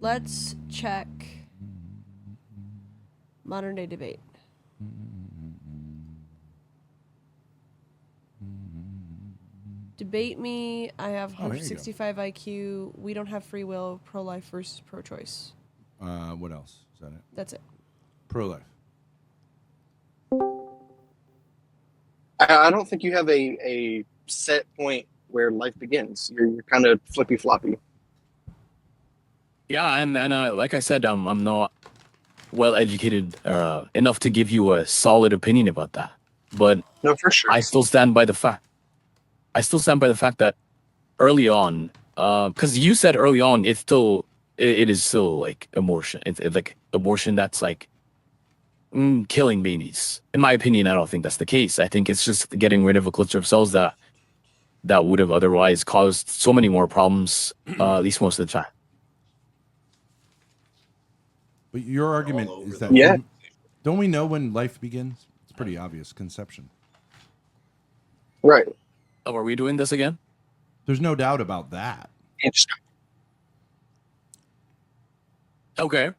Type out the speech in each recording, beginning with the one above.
Let's check modern day debate. Debate me. I have Oh, here you go. 165 IQ. We don't have free will. Pro-life versus pro-choice. What else? Is that it? That's it. Pro-life. I don't think you have a set point where life begins. You're kind of flippy floppy. Yeah, and like I said, I'm not well educated enough to give you a solid opinion about that. But No, for sure. I still stand by the fact. I still stand by the fact that early on, because you said early on, it is still like abortion. It's like abortion that's like killing babies. In my opinion, I don't think that's the case. I think it's just getting rid of a cluster of cells that would have otherwise caused so many more problems. At least most of the time. But your argument is that Yeah. don't we know when life begins? It's pretty obvious. Conception. Right. Oh, are we doing this again? There's no doubt about that, Interesting. Okay.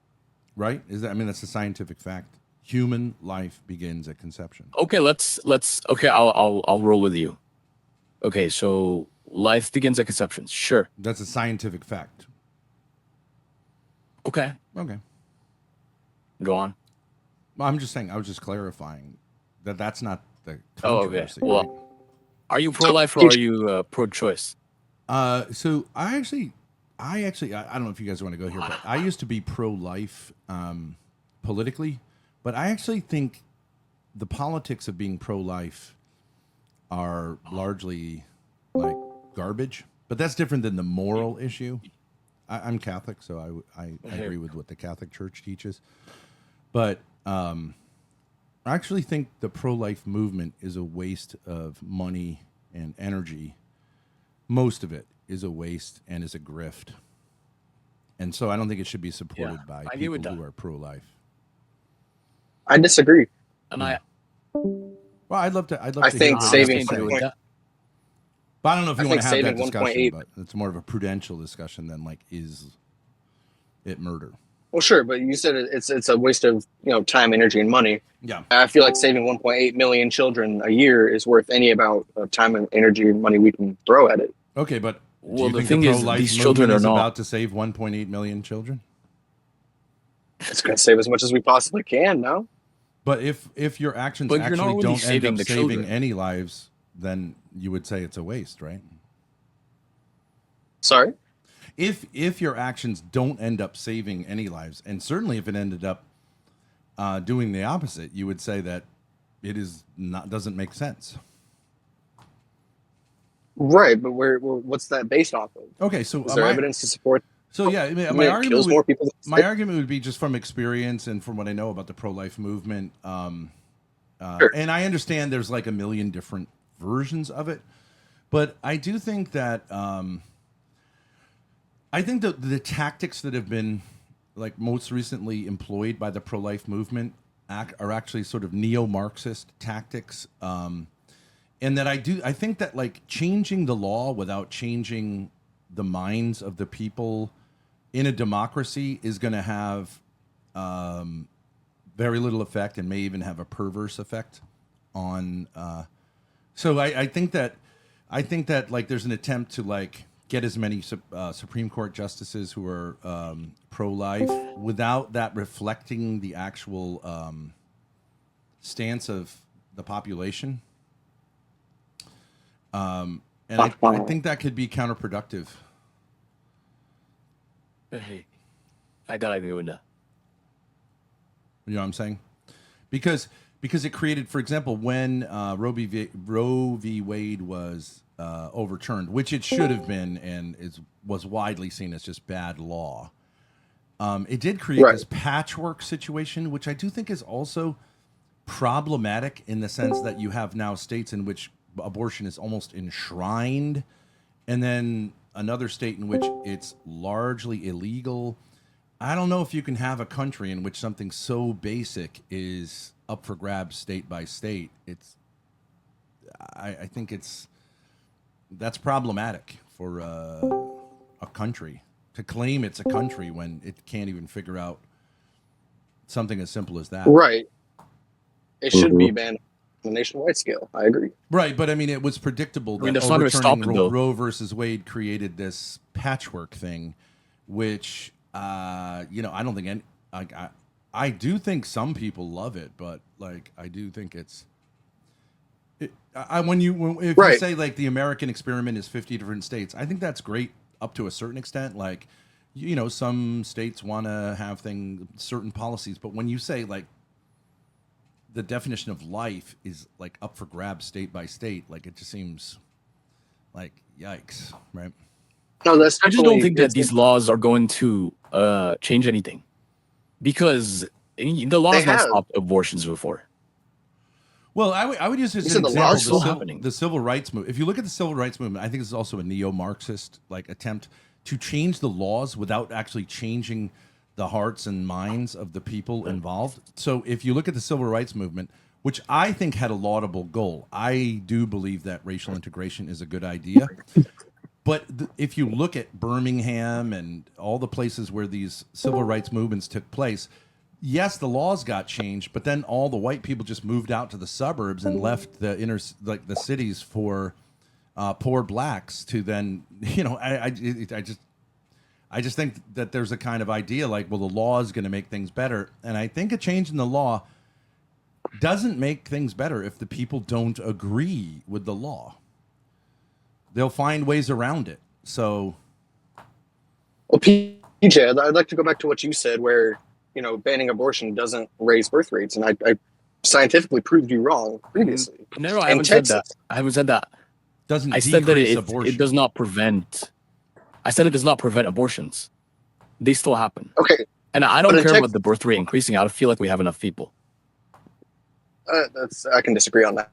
right? I mean, that's a scientific fact. Human life begins at conception. Okay, let's okay, I'll roll with you. Okay, so life begins at conception. Sure. That's a scientific fact. Okay. Okay. Go on. Well, I'm just saying. I was just clarifying that that's not the Oh, okay. controversy. Well, right? are you pro-life or are you pro-choice? So I don't know if you guys want to go here, but I used to be pro-life politically, but I actually think the politics of being pro-life are largely like garbage. But that's different than the moral issue. I'm Catholic, so I agree with what the Catholic Church teaches. But I actually think the pro-life movement is a waste of money and energy. Most of it is a waste and is a grift. And so I don't think it should be supported by I agree people with that. who are pro-life. I disagree. And I Well, I'd love to I hear think what you saving have to agree say. with that. But I don't know if I you want think to have that saving discussion, 1.8 but it's more of a prudential discussion than like, is it murder? Well, sure, but you said it's a waste of time, energy, and money. Yeah. I feel like saving 1.8 million children a year is worth any amount of time and energy and money we can throw at it. Okay, but do Well, you the think thing the is, pro-life these movement children are is not. about to save 1.8 million children? It's going to save as much as we possibly can. No, But if your actions But you're not actually really don't end saving up the saving children. any lives, then you would say it's a waste, right? sorry. If your actions don't end up saving any lives, and certainly if it ended up doing the opposite, you would say that it is not doesn't make sense. Right, but what's that based off of? Okay, so Is there evidence to support yeah, I mean, it kills more people? my argument would be just from experience and from what I know about the pro-life movement. Sure. And I understand there's like a million different versions of it, but I do think that I think the tactics that have been like most recently employed by the pro-life movement are actually sort of neo-Marxist tactics. And that I think that like changing the law without changing the minds of the people in a democracy is going to have very little effect and may even have a perverse effect on. So I think that like there's an attempt to like get as many Supreme Court justices who are pro-life without that reflecting the actual stance of the population. And I think that could be counterproductive. Hey, I gotta agree with that. You know what I'm saying? Because it created, for example, when Roe v. Wade was overturned, which it should have been, and was widely seen as just bad law. It did create this patchwork situation, which I do think is also problematic in the sense that you have now states in which abortion is almost enshrined, and then another state in which it's largely illegal. I don't know if you can have a country in which something so basic is up for grabs state by state. I think that's problematic for a country. to claim it's a country when it can't even figure out something as simple as that. Right. It should be banned on a nationwide scale. I agree. Right, but I mean, it was predictable I mean, that that's not gonna stop overturning it, though. Roe versus Wade created this patchwork thing, which you know, I don't think any. I do think some people love it, but like I do think it's. If you Right. say like the American experiment is 50 different states, I think that's great up to a certain extent. Like, you know, some states want to have certain policies, but when you say like the definition of life is like up for grabs state by state, like it just seems like yikes, right? No, that's I just don't definitely- think that it's- these laws are going to change anything, because the laws They not have. stopped abortions before. Well, I would use this You as said an the example. laws still happening. The civil rights movement. If you look at the civil rights movement, I think it's also a neo-Marxist like attempt to change the laws without actually changing the hearts and minds of the people involved. So if you look at the civil rights movement, which I think had a laudable goal, I do believe that racial integration is a good idea. But if you look at Birmingham and all the places where these civil rights movements took place, yes, the laws got changed, but then all the white people just moved out to the suburbs and left the cities for poor blacks to then, you know, I just think that there's a kind of idea like, well, the law is going to make things better, and I think a change in the law doesn't make things better if the people don't agree with the law. They'll find ways around it. So, Well, PJ, I'd like to go back to what you said, where you know banning abortion doesn't raise birth rates, and I scientifically proved you wrong previously. No, I In haven't said that. Texas. I haven't said that. doesn't I said that decrease it abortion. does not prevent. I said it does not prevent abortions. They still happen, Okay, and I don't But in care Tex- about the birth rate increasing. I don't feel like we have enough people. I can disagree on that.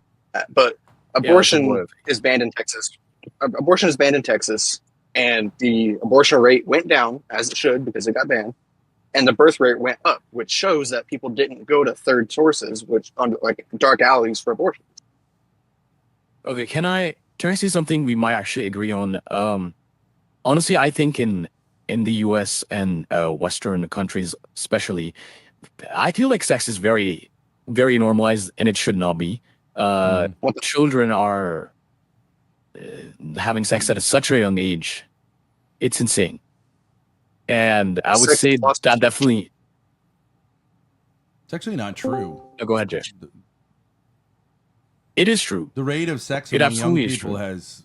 But Yeah, abortion whatever. is banned in Texas. Abortion is banned in Texas, and the abortion rate went down as it should because it got banned, and the birth rate went up, which shows that people didn't go to third sources, which on like dark alleys for abortion. Okay, can I say something we might actually agree on? Honestly, I think in the U.S. and Western countries, especially, I feel like sex is very, very normalized, and it should not be. Children are having sex at such a young age. It's insane, and I would Sex say is lost- that definitely. It's actually not true. Oh, go ahead, Jay. It is true. The rate of sex It among young absolutely is people true. has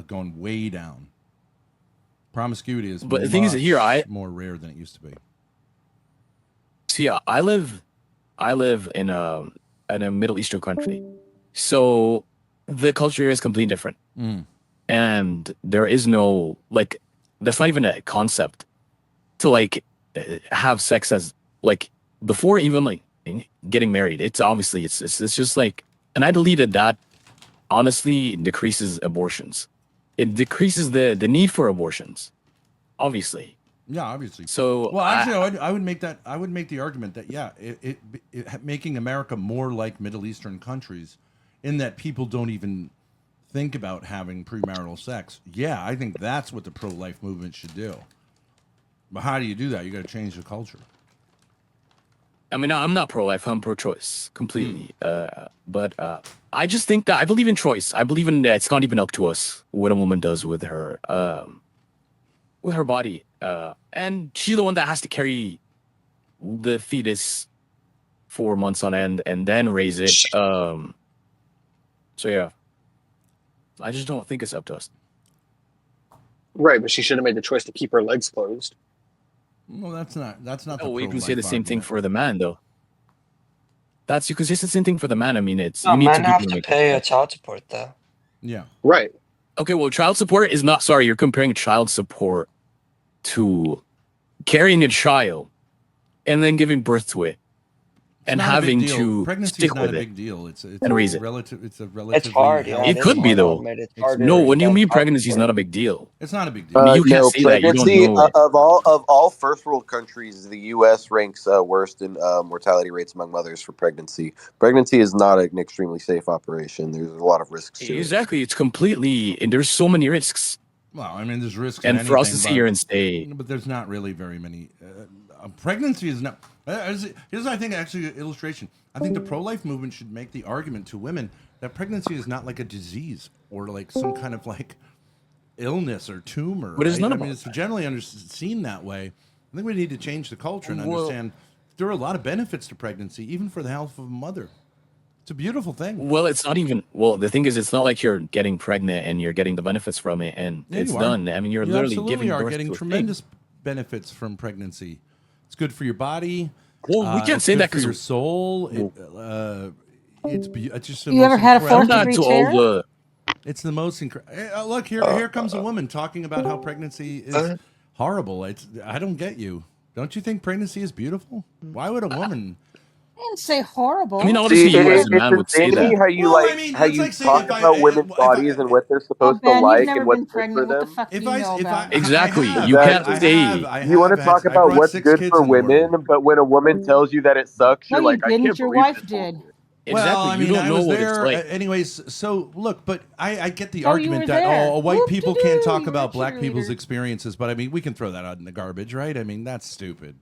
gone way down. Promiscuity is But the thing is, here, much more rare than it used to be. See, I live in a Middle Eastern country, so the culture here is completely different, and there is no like, that's not even a concept to like have sex as like before even like getting married. It's obviously it's just like, and I deleted that. Honestly, it decreases abortions. It decreases the need for abortions, obviously. Yeah, obviously. So Well, actually, I would make the argument that yeah, it making America more like Middle Eastern countries, in that people don't even think about having premarital sex. Yeah, I think that's what the pro-life movement should do. But how do you do that? You got to change the culture. I mean, I'm not pro-life. I'm pro-choice completely. But I just think that I believe in choice. I believe in that it's not even up to us what a woman does with her body, and she's the one that has to carry the fetus 4 months on end and then raise it. So yeah, I just don't think it's up to us. Right, but she should have made the choice to keep her legs closed. Well, that's not. Oh, you can say pro-life the same thing argument. for the man, though. You can say the same thing for the man. I mean, it's No, you need men to have keep to your pay child support though. Yeah. Right. Okay, well, child support is not. Sorry, you're comparing child support to carrying a child and then giving birth to it and Not a big having deal. to Pregnancy stick is not with a it. big deal. It's And raise it. relative. It's a relatively. It's hard. Yeah, It is could be, hard, though. Ahmed. It's It's harder No, to when you get mean child pregnancy is support. not a big deal. It's not a big deal. I mean, you can't No, say that. You don't pregnancy know it. of all first world countries, the U.S. ranks worst in mortality rates among mothers for pregnancy. Pregnancy is not an extremely safe operation. There's a lot of risks to it. Exactly. It's completely, and there's so many risks. Well, I mean, there's risks, And in for us to anything, sit here and say, but there's not really very many. Pregnancy is not. Here's, I think, actually, an illustration. I think the pro-life movement should make the argument to women that pregnancy is not like a disease or like some kind of like illness or tumor. But it's right? none I of mean, it's generally seen that way. I think we need to change the culture and understand there are a lot of benefits to pregnancy, even for the health of a mother. It's a beautiful thing. well, it's not even. Well, the thing is, it's not like you're getting pregnant and you're getting the benefits from it, and Yeah, it's you are. done. I mean, you're You literally absolutely giving are birth getting to a tremendous benefits from pregnancy. It's good for your body. Well, we can't it's say good that for 'cause- your soul. It's just the You most ever had a incredible- I'm fourth not degree to tear? all the. It's the most incredible. Look here comes a woman talking about how pregnancy is horrible. I don't get you. Don't you think pregnancy is beautiful? Why would a woman? I didn't say horrible. I mean, obviously, you as a man it's would say insane to me that. how you Well, like I mean, how that's you like saying talk if I- about if women's I- bodies and what they're Oh, supposed to Ben, you've like never and what's been good pregnant. for What the them. fuck do If you I, know if about I, it? Exactly. I have, You I can't have, say- I have You want to had- talk I about brought what's 6 good kids for in the world. women, but when a woman tells you that it sucks, No, you're you like, I didn't. can't Your believe wife this did. bullshit. Exactly. Well, I mean, you don't I know was what there. it's like. Anyways, so look, but I get the So you argument were that there. white people can't Whoop-de-doo, talk you were about a black people's cheerleader. experiences, but I mean, we can throw that out in the garbage, right? I mean, that's stupid,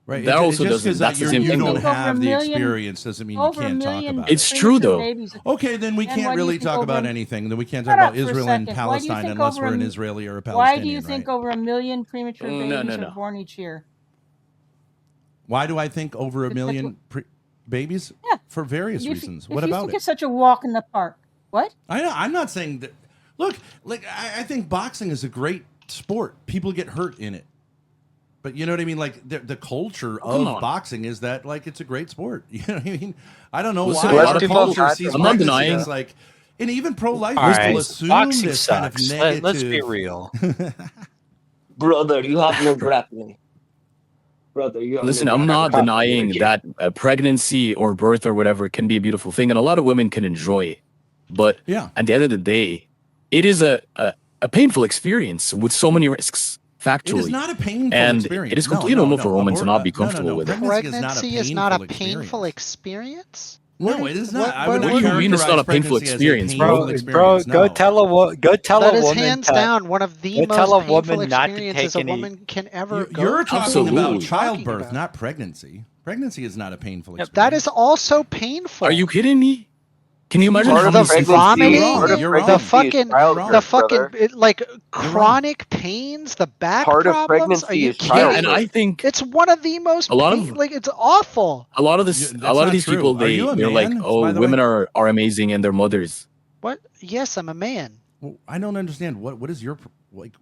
right? That also just doesn't- 'cause that's the you same thing, don't though. Over a have the million- experience doesn't mean you Over a can't talk million about It's it. true, premature though. babies. Okay, then we And can't why do you really think talk about over- anything. Then we can't Shut talk up about for a Israel and second. Why do you Palestine think unless over we're an a- Israeli or a Palestinian. Why do you think right? over 1 million premature No, babies no. are born each year? Why do I think over a That's million babies? Yeah. For various If you- reasons. if What you about think it? it's such a walk in the park. What? I'm not saying that. Look, like I think boxing is a great sport. People get hurt in it, but you know what I mean. Like the culture come of on. boxing is that like it's a great sport. You know what I mean? I don't know Listen, why a lot the of people- culture sees I'm not pregnancy denying- as like, and even pro-life All people right, assume boxing this kind of sucks. negative. Let's be real. Brother, you have no grappling. Brother, you have Listen, no I'm not grappling. denying that pregnancy or birth or whatever can be a beautiful thing, and a lot of women can enjoy it. But Yeah. at the end of the day, it is a painful experience with so many risks, It factually. is not a painful And experience. it is completely normal for a woman to not be Abort- no, comfortable with it. Pregnancy Pregnancy is not a painful painful experience. experience. No, it is not. I what would do you mean it's not a characterize painful pregnancy as a experience, painful Bro, experience. go No. tell a That is woman hands to, down one of the go tell most a painful woman not to experiences take a any- woman can ever go You're through. talking Absolutely. about What are you childbirth, talking about? not pregnancy. Pregnancy is not a painful Yeah, experience. that is also painful. Are you kidding me? Can you imagine Part how of many the people pregnancy- vomiting? part of You're pregnancy The is fucking, childbirth, the fucking, brother. like wrong. chronic pains, the back Part of problems. Are pregnancy you is kidding? Yeah, childbirth. and I think It's one of the most A lot of- like it's awful. a lot of this, That's a lot not of these true. people, Are you a they're like, man, oh, by the women way? are amazing and they're mothers. What? Yes, I'm a man. Well, I don't understand. What is your like?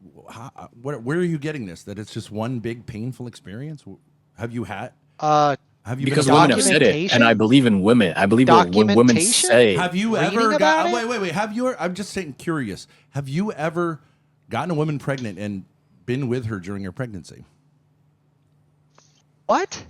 Where are you getting this? That it's just one big painful experience? Have you had? Have you Because been women have said it, and I believe in women. I believe what women Documentation? say. Have you Reading ever about got? it? Wait. Have you? I'm just saying, curious. Have you ever gotten a woman pregnant and been with her during her pregnancy? What?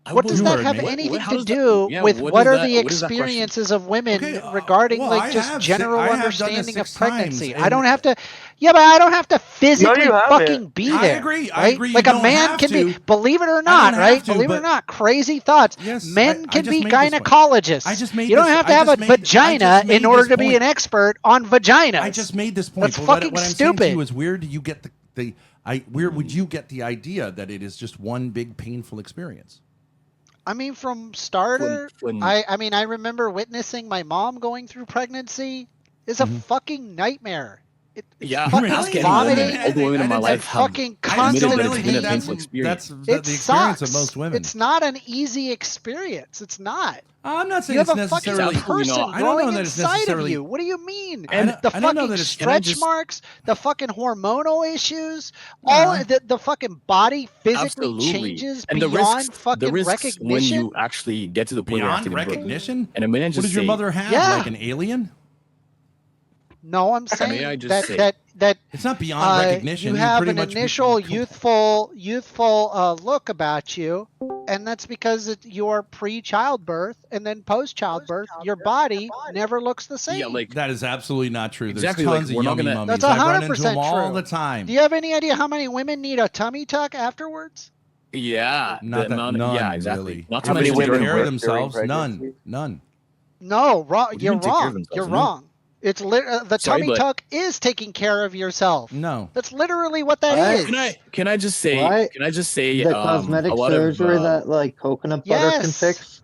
I What does you that heard have me. anything how to does that- do yeah, with what what is are that- the what is that question? experiences of women Okay, regarding well, like I just have general I have done this understanding of 6 times, pregnancy? I and- don't have to. Yeah, but I don't have to physically you haven't. fucking be I there. agree, I Right? agree, you Like a don't man have can be. to. Believe it or I not, don't right? have to, Believe it or but- not, crazy thoughts. Yes, Men I can just be made this point. gynecologists. I just made You don't this- have to I have a just made- I vagina just made in order this to be point. an expert on vaginas. I just made this point. That's but fucking what I'm saying to stupid. you is, where do you get where would you get the idea that it is just one big painful experience? I mean, from starter, When- I mean, I remember witnessing my mom going through pregnancy. Is a fucking nightmare. It's Yeah, fucking ask any vomiting. woman. All the women in my I life It's have fucking I just constant don't admitted that really it's been a think pain. painful experience. that's It the experience sucks. of most women. It's not an easy experience. It's not. I'm not saying You have it's a fucking necessarily. Absolutely person not. I don't know growing that it's inside of necessarily- you. What do you mean? And The I don't know fucking that it's- Can I stretch just- marks, the fucking hormonal issues, all Yeah. the fucking body physically Absolutely. changes And beyond the fucking risks recognition. when you actually get to the point where Beyond you're acting in recognition? And a man What just does your say, mother have? Yeah. Like an alien? No, I'm May saying I just that say- that It's not beyond recognition. you have pretty an much initial become- youthful look about you, and that's because you're pre-childbirth, and then post-childbirth, your body never looks the same. yeah, like That is absolutely not true. There's Exactly, tons like, of we're not yummy gonna- mummies. That's I run into 100% them all true. the time. Do you have any idea how many women need a tummy tuck afterwards? yeah, Not the that amount, none, yeah, exactly. really. Not to How many Women mention take women care during of work during themselves. None. pregnancy? None. No, wrong. What do you You're mean take care of wrong. themselves? You're No. wrong. It's the Sorry, tummy but- tuck is taking care of yourself. No. That's literally what that What? is. Can I just say? What? Can I just say? The cosmetic a lot surgery of, that like coconut butter can Yes. fix.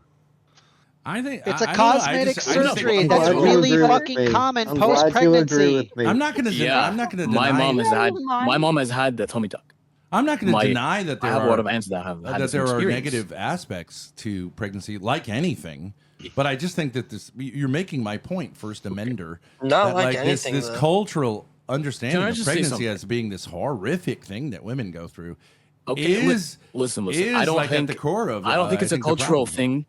I think It's a a cosmetic surgery I'm that's glad you really agree with fucking me. common I'm glad you agree post-pregnancy. with me. I'm not gonna yeah. I'm not gonna My deny mom it. has had. Mine. My mom has had the tummy tuck. I'm not gonna my- deny that I there have are a lot of aunts that have had that this there are experience. negative aspects to pregnancy, like anything. But I just think that you're making my point, First Amender. Not that, like this anything, though. cultural understanding Can I of just say pregnancy something? as being this horrific thing that women go through Okay, is listen. is I don't like think at the core of. I don't think it's a the cultural problem. thing.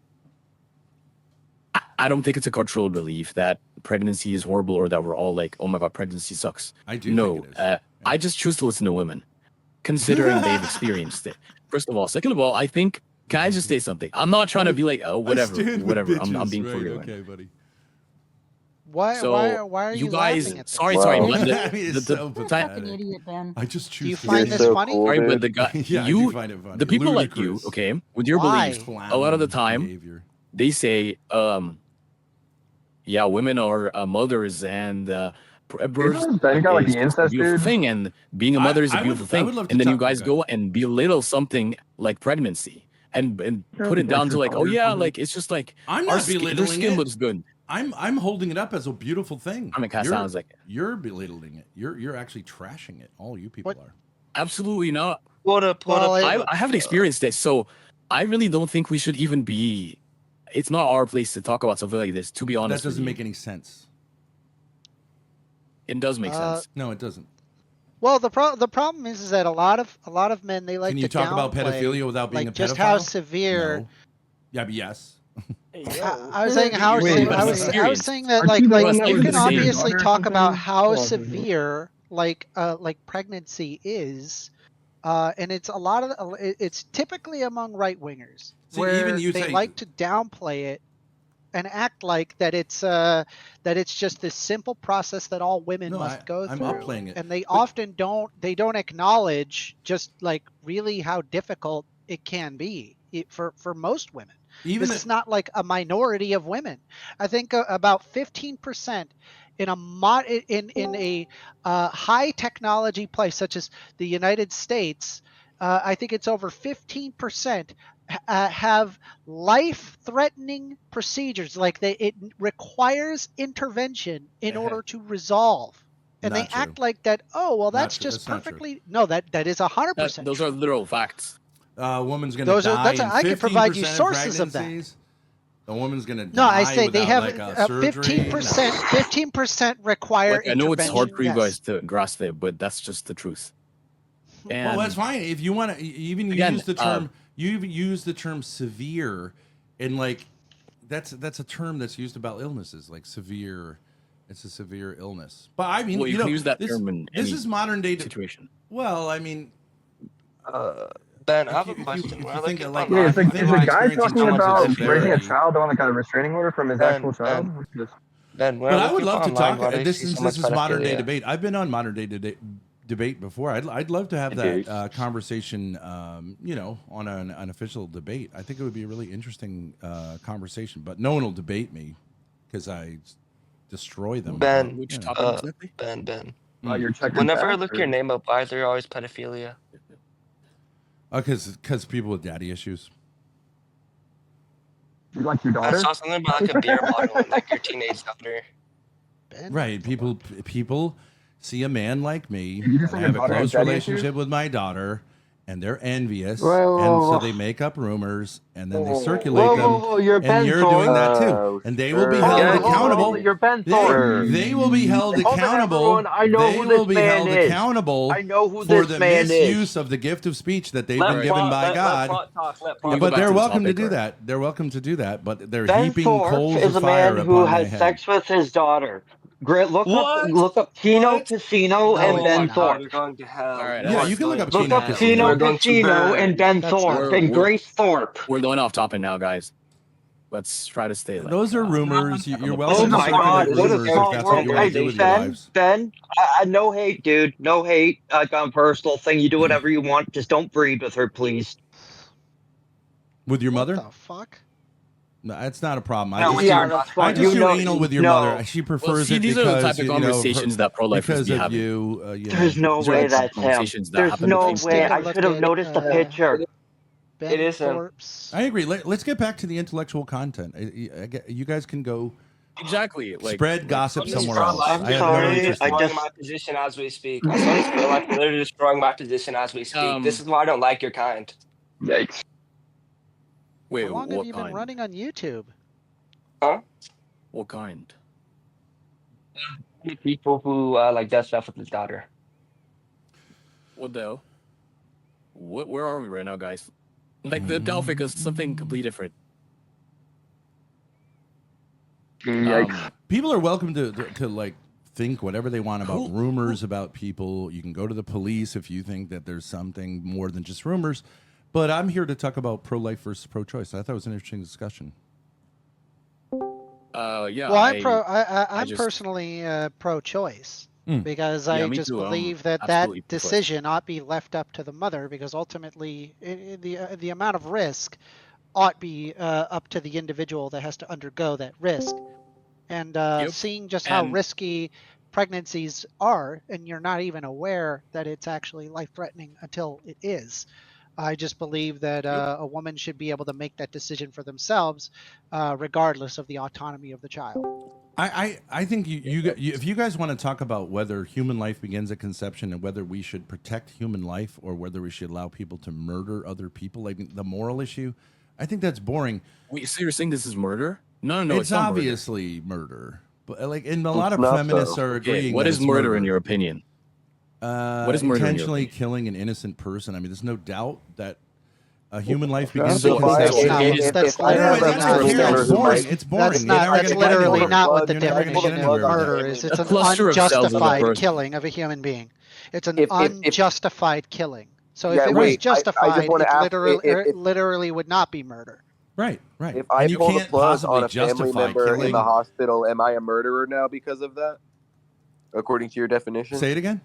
I don't think it's a cultural belief that pregnancy is horrible or that we're all like, oh my god, pregnancy sucks. I do No, think it is. I just choose to listen to women, considering they've experienced it. First of all, second of all, I think. Can I just say something? I'm not trying to be like, oh, whatever. I'm being for real. Okay, buddy. Why? So why are you guys? laughing at this? Sorry. Wow. let the- I mean, it's the- so the You're time- a fucking idiot, Ben. I just choose. Do you to find say this it. so funny? cool, Sorry, but dude. the guy, Yeah, I do you, find it funny. the people like you, Ludicrous. okay, with your Why? beliefs, a lot of the time Behavior. they say, yeah, women are mothers and birth Isn't Ben got, like, is the just a incest beautiful dude? thing, and being a mother is a I would- beautiful I thing. would love to And then you talk- guys okay. go and belittle something like pregnancy and put it down to like, oh yeah, like it's just like I'm our not their belittling skin it. looks good. I'm holding it up as a beautiful thing. I mean, kind of You're- sounds like you're belittling it. You're actually trashing it. All you people What? are. absolutely not. Well, I haven't experienced this, so I really don't think we should even be. It's not our place to talk about something like this. To be honest, That doesn't with make you. any sense. It does make Uh, sense. No, it doesn't. Well, the problem is that a lot of men they like Can you to talk about downplay, pedophilia without being like a just pedophile? how severe. No. Yeah, but yes. I was saying how Wait, I was experience. saying that Aren't you the one like that you was can the same? obviously Daughter or talk about something? how Oh, severe like pregnancy is, and it's a lot of it's typically among right wingers See, where even you they say- like to downplay it and act like that it's just this simple process that all women No, must go I'm through. upplaying it. And they But- often don't acknowledge just like really how difficult it can be for most women. Even This is not like a minority of women. I think about 15% in a high technology place such as the United States. I think it's over 15% have life-threatening procedures. Like it requires intervention in order to resolve. And Not they true. act like that. Oh well, Not that's true. just That's not true. perfectly. No, that is 100%. Those are literal facts. a woman's going to Those are- die. that's a- in I can provide you 15% sources of that. pregnancies. A woman's going to die. No, I say they without, have like, a surgery. 15%. 15% require Like, I know it's hard for you intervention, guys to grasp it, but that's just the truth. And Well, that's fine. If you want to, even Again, use the term, you even use the term severe, and like that's a term that's used about illnesses, like severe. It's a severe illness. But I mean, well, you know, can use that this, term in this any is modern day. situation. Well, I mean, Ben, I have if a you- question. if you When I think look it at like- my Yeah, I it's like, think is my the guy experience talking is about almost raising a severity. child the one that got a restraining order from his Ben, actual child? Ben, when But I look would at love to online, talk. why do you This see is so much modern day pedophilia? debate. I've been on modern day debate before. I'd love to have Debate. that conversation. On an official debate. I think it would be a really interesting conversation. But no one will debate me because I destroy them. Ben, Which Yeah. topic exactly? Ben. You're checking Whenever I back, look or- your name up, why is there always pedophilia? Because people with daddy issues. You like your I daughter? saw something about like a beer bottle and like your teenage daughter. Ben? Right. People see a man like me Did you just and say have a your daughter has close daddy issues? relationship with my daughter, and they're envious, Whoa, and whoa, so whoa. they make up rumors, and then they Whoa, circulate Whoa, them. whoa, whoa, you're And Ben you're Thorne. doing that too, Oh, and they will be sure. held Yeah. accountable. You're Ben They, Thorne. they will be held Hold on, accountable. everyone. I know they who will this be man held is. accountable I know who for this the man is. misuse of the gift of speech that they've been given by God. Can we go But back they're to the welcome to topic, do or- that. They're welcome to do that. But they're Ben heaping Thorpe coals is of a fire man who upon my has head. sex with his daughter. What? Look up Tino What? Casino No, and it's Ben not. Thorpe. We're going to hell. All right, Yeah, you can look up Look Tino up Casino. Tino We're going to Casino burn. and Ben That's Thorpe not- and we're- Grace Thorpe. We're going off topic now, guys. Let's try to stay. Like, Those are rumors. You're Oh welcome to my God! circulate What a rumors if small that's what world. you want Hey, to do with your Ben, lives. Ben, no hate, dude. No hate. On personal thing. You do whatever you want. Just don't breed with her, please. With your mother? What the fuck? No, that's not a problem. I No, just, yeah, do, that's I fine. just You do know- anal with your no. mother. She prefers see, it these because are the type of you know, conversations that pro-lifers because be of having. you. You know, There's no These are way the type of that's him. conversations that There's happen no between way. Take a I look should have at, noticed the picture. Ben It is him. Thorpe's. I agree. Let's get back to the intellectual content. You guys can go Exactly. Like spread gossip He's somewhere else. pro-life. I have no Sorry, interest in I it. just my position as we speak. I saw he's pro-life, literally destroying my position as we speak. This is why I don't like your kind. Yikes. Wait, How long what have you been kind? running on YouTube? Huh? What kind? People who like does stuff with his daughter. What the hell? Where are we right now, guys? Like the topic is something completely different. Yikes. People are welcome to like think whatever they want about rumors about people. You can go to the police if you think that there's something more than just rumors. But I'm here to talk about pro-life versus pro-choice. I thought it was an interesting discussion. Yeah. Well, I'm just- personally pro-choice Mm. because Yeah, I me just too. believe that Absolutely pro-choice. decision ought be left up to the mother because ultimately the amount of risk ought be up to the individual that has to undergo that risk. And Yep. seeing just how And- risky pregnancies are, and you're not even aware that it's actually life-threatening until it is. I just believe that a woman should be able to make that decision for themselves, regardless of the autonomy of the child. I think you if you guys want to talk about whether human life begins at conception and whether we should protect human life or whether we should allow people to murder other people, like the moral issue, I think that's boring. Wait, so you're saying this is murder? No, it's not murder. obviously murder. But like, and a lot of not feminists so. are Okay, agreeing. what that is it's murder in your opinion? What is murder in your intentionally opinion? killing an innocent person? I mean, there's no doubt that a human life That's begins at what I- conception. That's if I Yeah, have literally a that's not not family fair. member It's who boring. might- It's boring. That's You're never that's gonna get literally anywhere. not what the You're never gonna get definition anywhere of with murder it. is. It's A an cluster of cells of a unjustified person. killing of a human being. It's an If- unjustified killing. So if Yeah, it wait, I was just justified, wanna it ask, literally would not be murder. Right. If I And you pull the can't plug possibly on a family justify member in killing. the hospital, am I a murderer now because of that? According to your definition? Say it again.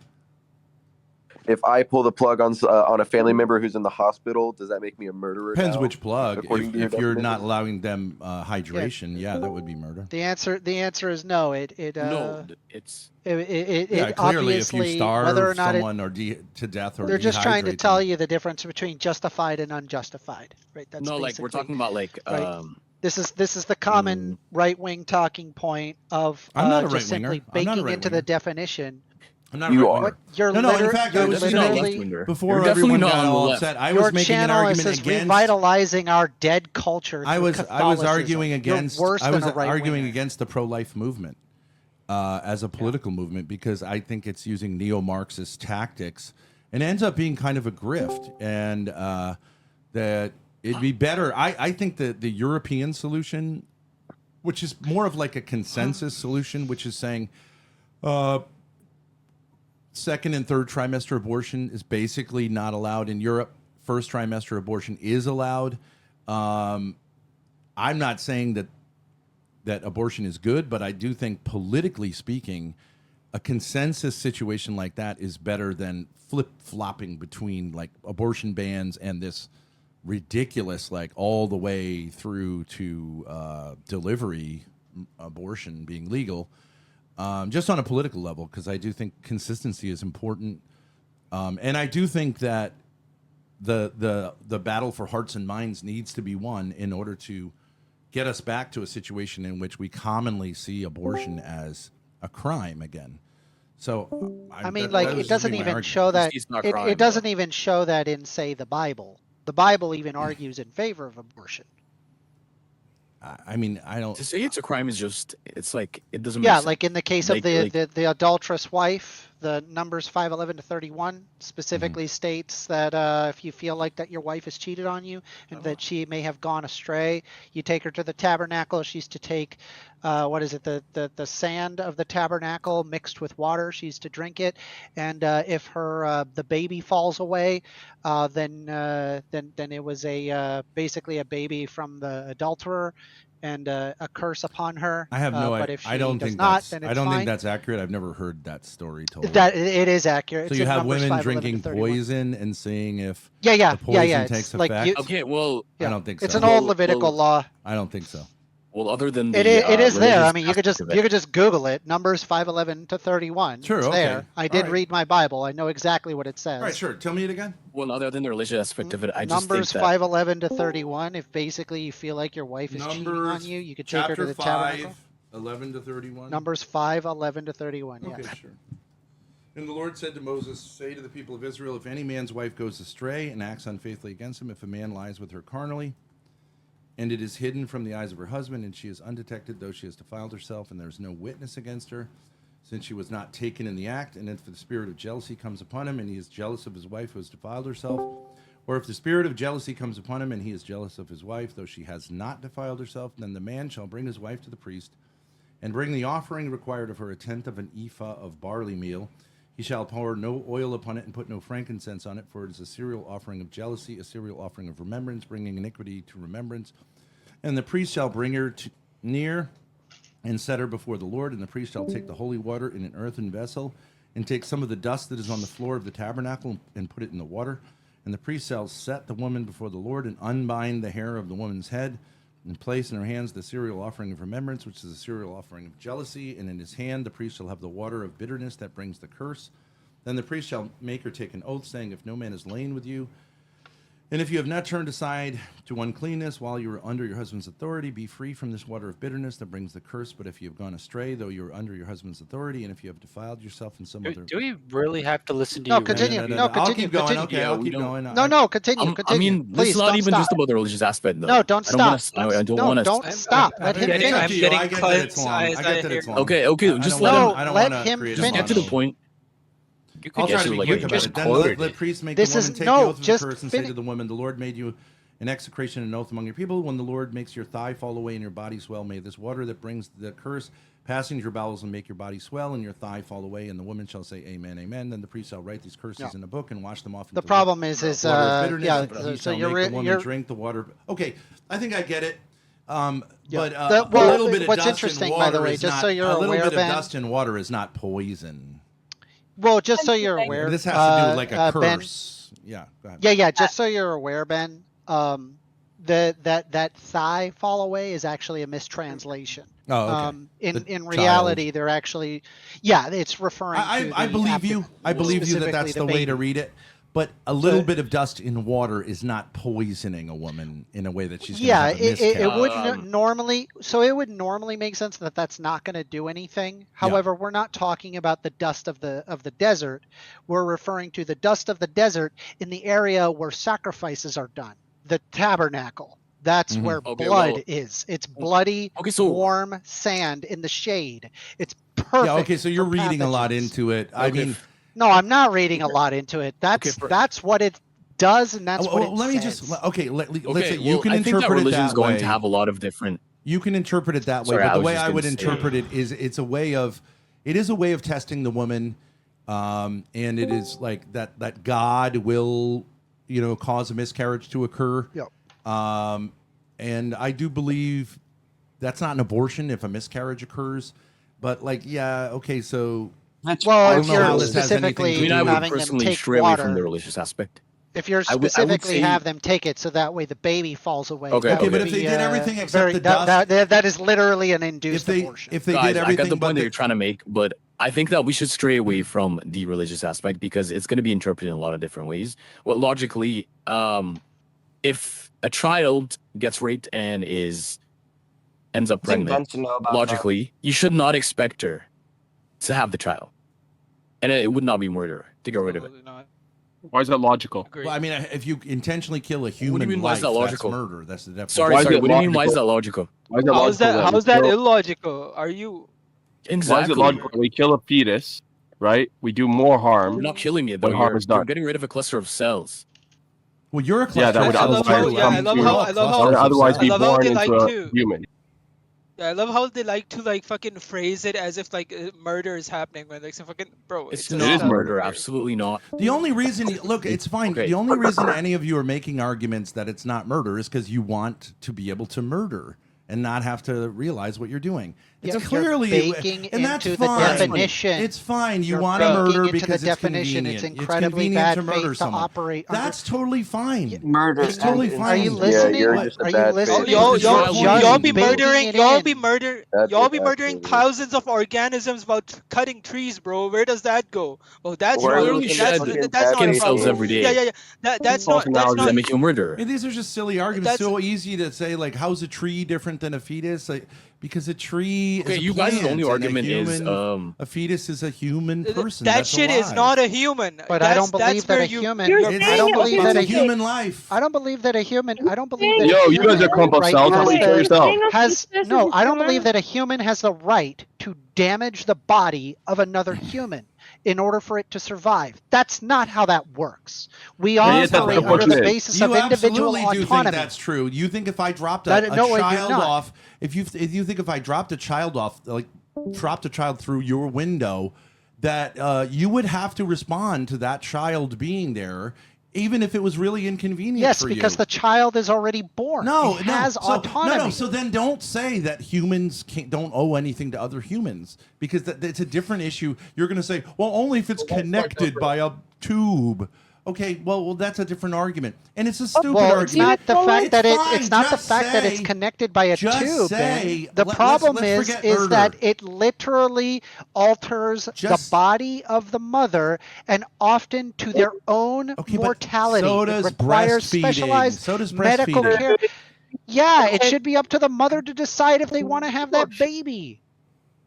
If I pull the plug on a family member who's in the hospital, does that make me a murderer? Depends now, which plug. according to your If you're definition? not allowing them hydration, yeah, that would be murder. The answer is no. No, it's Yeah, it clearly, if you obviously starve whether or not someone or to death or they're just trying to dehydrate tell them. you the difference between justified and unjustified, right? That's no, like we're basically- talking about like right. This is the common right wing talking point of I'm not a just simply right-winger. I'm not a baking into the right-winger. definition. I'm not You a are. right-winger. What you're No, in fact, I you're was definitely not literally left-winger. Before You're definitely everyone not got on the all left. upset, I your was making an channel argument is against. revitalizing our dead culture. I through was Catholicism. arguing You're against. worse I than was a right-winger. arguing against the pro-life movement as a political movement because I think it's using neo-Marxist tactics and ends up being kind of a grift, and that it'd be better. I think that the European solution, which is more of like a consensus solution, which is saying second and third trimester abortion is basically not allowed in Europe. First trimester abortion is allowed. I'm not saying that abortion is good, but I do think politically speaking, a consensus situation like that is better than flip-flopping between like abortion bans and this ridiculous like all the way through to delivery abortion being legal. Just on a political level, because I do think consistency is important, and I do think that the battle for hearts and minds needs to be won in order to get us back to a situation in which we commonly see abortion as a crime again. So, I mean, that like would it just doesn't be my even argument. show that It's not it, crime, it doesn't even show that in say the Bible. The Bible even argues in favor of abortion. I mean, I don't. to say it's a crime is just it's like it doesn't. Yeah, make sense. like in the case of Like- the adulterous wife, the Numbers 5:11 to 31 specifically states that if you feel like that your wife has cheated on you and that she may have gone astray, you take her to the tabernacle. She's to take what is it, the sand of the tabernacle mixed with water. She's to drink it, and if her the baby falls away, then it was basically a baby from the adulterer. And a curse upon her. I have no But idea. if she I don't does think not, that's. then I it's don't fine. think that's accurate. I've never heard that story told. That it is accurate. So It's you in have Numbers women 5, 11 to drinking 31. poison and seeing if Yeah. the poison It's takes like effect. Okay, well, yeah. I don't think so. It's an old Well, Levitical well, law. I don't think so. well, other than the It is there. I religious mean, you could aspect of just Google it. Numbers 5:11 to 31. Sure, It's okay. there. I did All right. read my Bible. I know exactly what it says. All right, sure. Tell me it again. Well, other than the religious aspect of it, I just Numbers think that 5:11 to 31. If basically you feel like your wife is cheating on you, you could take her to chapter the 5, tabernacle. 11 to 31. Numbers 5:11 to 31. Okay, Yes. sure. And the Lord said to Moses, "Say to the people of Israel, if any man's wife goes astray and acts unfaithfully against him, if a man lies with her carnally, and it is hidden from the eyes of her husband, and she is undetected, though she has defiled herself, and there is no witness against her, since she was not taken in the act, and if the spirit of jealousy comes upon him, and he is jealous of his wife who has defiled herself, or if the spirit of jealousy comes upon him, and he is jealous of his wife, though she has not defiled herself, then the man shall bring his wife to the priest, and bring the offering required of her, a tenth of an ephah of barley meal. He shall pour no oil upon it and put no frankincense on it, for it is a cereal offering of jealousy, a cereal offering of remembrance, bringing iniquity to remembrance. And the priest shall bring her near and set her before the Lord, and the priest shall take the holy water in an earthen vessel, and take some of the dust that is on the floor of the tabernacle and put it in the water. And the priest shall set the woman before the Lord, and unbind the hair of the woman's head, and place in her hands the cereal offering of remembrance, which is a cereal offering of jealousy. And in his hand the priest shall have the water of bitterness that brings the curse. Then the priest shall make her take an oath, saying, if no man is lain with you, and if you have not turned aside to uncleanness while you are under your husband's authority, be free from this water of bitterness that brings the curse. But if you have gone astray, though you are under your husband's authority, and if you have defiled yourself in some other... Do we really have to listen to No, you? continue. No, continue. I'll keep going. Continue. Okay, Yeah, I'll we keep don't- going. No, continue. I mean, this Please, is not don't even stop. just about the religious aspect, though. No, don't I stop. don't No, want to. don't stop. Let him It's finish. up to you. I getting get that it's cleansed long. I as get I that it's hear- long. Okay, just I let don't him. wanna- I don't let wanna him create a Just get to the finish. point. You could I'll try just to be like quick you about just it. Then quoted let it. priests make This the is- woman take no, the oath of the just curse and say finish. to the woman, the Lord made you an execration and an oath among your people. When the Lord makes your thigh fall away and your body swell, may this water that brings the curse pass into your bowels and make your body swell and your thigh fall away. And the woman shall say, Amen, Amen. Then the priest shall write these curses Yeah. in a book and wash them off. The into problem is water of bitterness, yeah. and he So shall you're make the woman you're drink the water. Okay, I think I get it. But The- a well, little bit of what's dust interesting, in by water the way, is just not, so you're a little aware, bit of Ben. dust in water is not poison. Well, just so you're aware, This has to do with like a Ben, curse. Yeah, go ahead. yeah. Just so you're aware, Ben. That thigh fall away is actually a mistranslation. Oh, okay. In The reality, they're actually, yeah, it's referring to. I the believe you. abdomen, I believe you that specifically that's the way baby. to read it. But a little bit of dust in water is not poisoning a woman in a way that she's going to Yeah, have a it miscarriage. would normally. So it would normally make sense that that's not going to do anything. However, we're not talking about the dust of the desert. We're referring to the dust of the desert in the area where sacrifices are done, the tabernacle. That's where Okay, blood well- is. It's bloody, Okay, so warm sand in the shade. It's perfect. Yeah, okay, so you're for reading a lot pathogens. into it. I Okay, mean, No, I'm not reading a lot into it. That's for- that's what it does, and that's what it let me says. just okay. Let's Okay, say you well, can I think that interpret it religion is that going way. to have a lot of different. You can interpret it that way, Sorry, but I the was way just I gonna would say- interpret it is it's a way of it is a way of testing the woman, and it is like that God will cause a miscarriage to occur. Yep. And I do believe that's not an abortion if a miscarriage occurs, but like okay, so I Well, don't if know how you're this has anything specifically to I mean, do I with- would having them personally take stray away from water, the religious aspect. if you're I would specifically say- have them take it so that way the baby falls away. Okay, that okay, would but if they be, did everything except very, the that, dust- that is literally an induced abortion. if they Guys, did I everything get the but point that you're trying to make, but I think that we should stray away from the religious aspect because it's going to be interpreted in a lot of different ways. Well, logically, if a child gets raped and ends up I think Ben pregnant, should know about logically, you should not expect her to have the child, and it would not be murder to get rid of it. Why is that logical? Well, I mean, if you intentionally kill a human mean, why life, is that logical? that's murder. That's the definition. Sorry, Why is sorry. it What do you mean? Why is logical? that logical? Why is it How is logical that? How we is that kill- illogical? Are you? Exactly. Why is it logical? We kill a fetus, right? We do more harm. You're not killing it though. When harm You're, is done. you're getting rid of a cluster of cells. Well, you're a cluster. Yeah, that would I love otherwise how- yeah, I come love to- how- I love how- or otherwise be I love how born they into like a to- human. Yeah, I love how they like to like fucking phrase it as if like murder is happening when like some fucking bro. It's just not is murder. murder. Absolutely not. The only reason, look, it's fine. Okay. The only reason any of you are making arguments that it's not murder is because you want to be able to murder and not have to realize what you're doing. You're clearly, baking and that's into the fine. definition. It's fine. You You're want to baking murder into because the definition. it's It's convenient. incredibly convenient bad to murder faith someone. to operate under. That's totally fine. Murder. It's totally and fine. Are you insanity. listening? you're just a Are you bad listening? faith. Y'all, It's not y'all, y'all be funny. murdering, Baking it y'all in. be murder, That's y'all it, be murdering absolutely. thousands of organisms while cutting trees, bro. Where does that go? Well, that's Where are we not, looking that's at not, fucking that's not a bad Skin cells problem. every Yeah, day. yeah, yeah. That's False not, that's Does that not. make you a murderer? And these are just silly arguments. That's- So easy to say, like, how's a tree different than a fetus? Like, because a tree Okay, is a you guys' plant, only and argument is a fetus is a human person. That That's shit is alive. not a human. But that's, I don't believe that's that where a you, human. you're It's, I don't believe it's that a a human life. I don't believe that a human. I don't believe that. Yo, a you human guys are has the crumpled right cells. to How do you say- kill yourself? No, I don't believe that a human has the right to damage the body of another human in order for it to survive. That's not how that works. We Yeah, yes, that's operate what under you the did. basis You of individual absolutely do autonomy. think that's true. You think if I dropped a No, I do child not. off, if you think if I dropped a child off, like dropped a child through your window, that you would have to respond to that child being there, even if it was really inconvenient Yes, for because you. the child is already born. No, it no. has So, autonomy. No. So then don't say that humans don't owe anything to other humans, because it's a different issue. You're going to say, well, only if it's connected by a tube. Okay, well, that's a different argument, and it's a stupid Well, argument. it's not the fact that fine, it's not the just fact that it's say- connected by a just tube. say, Ben. The problem let's is forget that murder. it literally alters the Just- body of the mother, and often to their own Okay, but mortality. so It does requires breastfeeding. specialized So does medical breastfeeding. care. Yeah, it should be up to the mother to decide if they want to have that baby.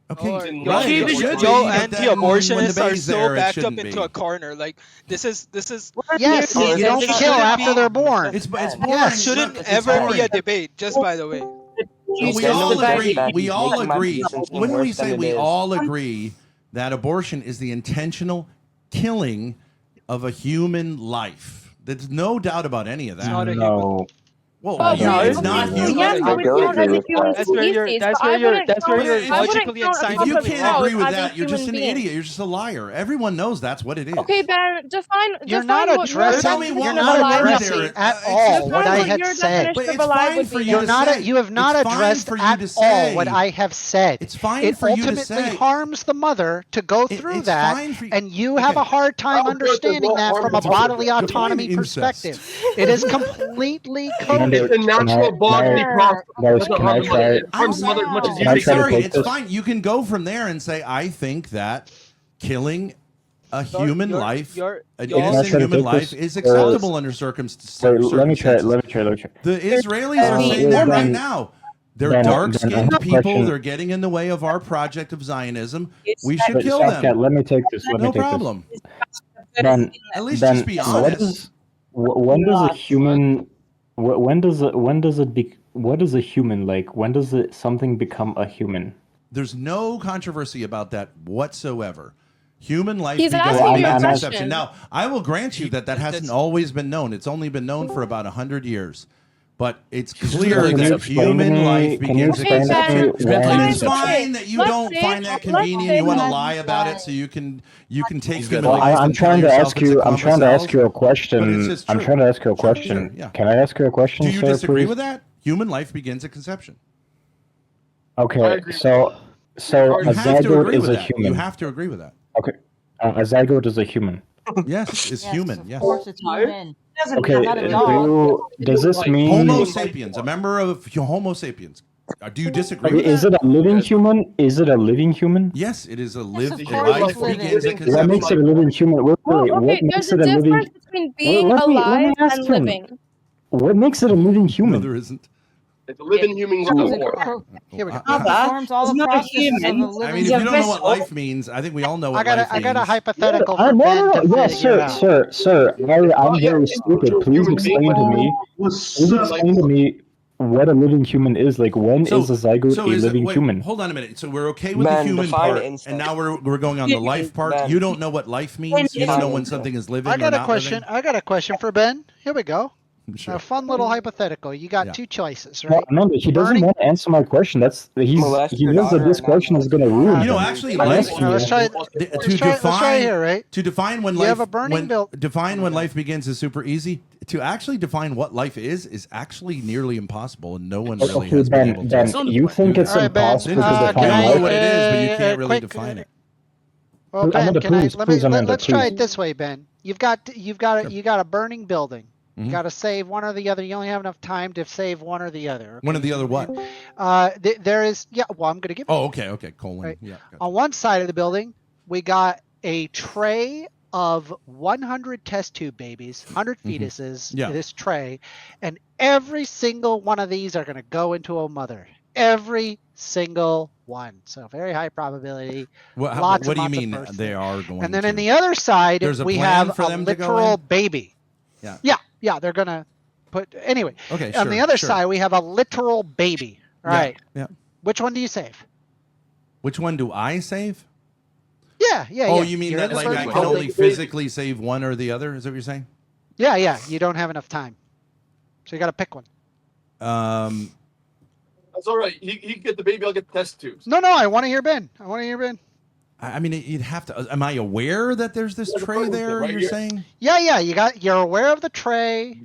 Okay, Or right. y'all, It should be, y'all but then when the anti-abortionists are baby's so there, it backed up shouldn't into be. a corner. Like this is Yes, Oh, you it's don't just kill shouldn't after be- they're born. It's boring. Yes. shouldn't Look, it's ever be boring. a debate. Just by the way. We Just all the fact agree. that We he's all making my agree. position seem When we worse say than we it is. all agree that abortion is the intentional killing of a human life. There's no doubt about any of that. not a No. Well, Oh, you- no, it's okay, not well, human. yes, I would count as a human That's where you're. That's where you're. That's where you're Well, if- logically and If you scientifically can't wrong. agree with that, you're just an idiot. You're just a liar. Everyone knows that's what it is. Okay, Ben, define. You're define not what addressing. your Tell me You're definition not of alive addressing is. at It's all just what define I what had your said. definition But of it's alive fine would for be. you You're to not. say. You have not It's fine addressed for you at to all say. what I have said. It's fine It for you to ultimately say. harms the mother to go through It's that, fine for you- and you have Okay. a hard time understanding that from a bodily Define autonomy incest. perspective. It is completely Commander, coded. It's a natural bodily process. guys, It doesn't can I harm the mother. try? It harms the mother as much as I'm you Can I think. try to sorry, take it's this? fine. You can go from there and say, I think that killing a human life, an Can I innocent try to human take life, this? is acceptable under Wait, circumstances. let me try. Let me try. The Israelis are saying that right now. They're Ben, I dark-skinned have a people. question. They're getting in the way of our project of Zionism. We should But kill Saskia, them. let me take this. Let me No take problem. this. Ben, At least Ben, just be what honest. is? When does a human? When does it? When does it be? What is a human like? When does it something become a human? There's no controversy about that whatsoever. Human life He's begins asking with you a conception. question. Now, I will grant you that hasn't always been known. It's only been known for about 100 years. But it's clear Can you that explain to human me- life can you begins at explain to me conception. when- And it's fine that you Let's don't say- find that let's convenient. say You want to that- lie about it so you can take He's got human a- life I'm and tell trying to yourself ask it's a you. I'm clump of trying to ask cells. you a But it's question. just I'm true. trying to ask you a Sure, question. sure, yeah. Can I ask you a question, Do you sir, disagree please? with that? Human life begins at conception. Okay, so You a have to zygote agree is with a that. You human. have to agree with that. Okay, a zygote is a human. Yes, it's human. Of Yes. course, it's human. Okay, Not a dog. does this mean? Homo sapiens, a member of Homo sapiens. Do you disagree Okay, with is that? it a living human? Is it a living human? Yes, it is a of live. course Life it's living. begins at What makes it conception. a living human? Wait, Well, what okay, makes there's it a a living? difference between being let me alive ask and him. living. What makes it a living No, human? there isn't. It's a living human Here we go. Performs all the processes of a I living. mean, if you don't know what life means, I think we all know what life I got a means. hypothetical Yeah, for no, Ben no, to no. Yes, figure out. sir. I'm very stupid. Please explain to me. Please explain to me what a living human is. Like, when is a zygote a is it- living wait, human? Hold on a minute. So we're okay with Man, the human define part, incest. and now we're going on the life part. Man. You don't know what life means. You don't know when something is living I got or a not question. living. I got a question for Ben. Here we go. Sure. A fun little hypothetical. You got Yeah. two choices, No, right? no, he doesn't Burning- want to answer my question. He knows that this question is going to ruin You know, him. actually, I'm life. asking let's you. try. To Let's try here, right? To define when You life have a burning define when life begins is super easy. To actually define what life is actually nearly impossible, and no one really Okay, has been able Ben, to. you think it's All right, Ben, impossible to we define all know life? what it is, but you can't really quick- define it. Well, I'm Ben, gonna can I, please, let please, me, Amanda, let's try please. it this way, Ben. You got a burning building. You Mhm. got to save one or the other. You only have enough time to save one or the other. One or the other what? There is, well, I'm going to give you. Oh, okay, colon. Right. Yeah. Gotcha. On one side of the building, we got a tray of 100 test tube babies, 100 fetuses, Yeah. this tray, and every single one of these are going to go into a mother. Every single one. So very high probability. What, lots what and do you lots of mean births they there. are going? And then to? in the other side, There's a we plan have for a them to go literal in? baby. Yeah. Yeah, they're going to put, anyway. Okay. On Sure, the other sure. side, we have a literal baby. All Yeah, right. Yeah. Which one do you save? Which one do I save? Yeah. Oh, yeah. you mean You're that in the like I burning can building. only physically save one or the other? Is that what you're saying? Yeah. You don't have enough time. So you got to pick one. That's all right. He can get the baby. I'll get the test tubes. No, I want to hear Ben. I mean, you'd have to. Am I aware that there's this tray there? right You're here. saying? Yeah. You're aware of the tray.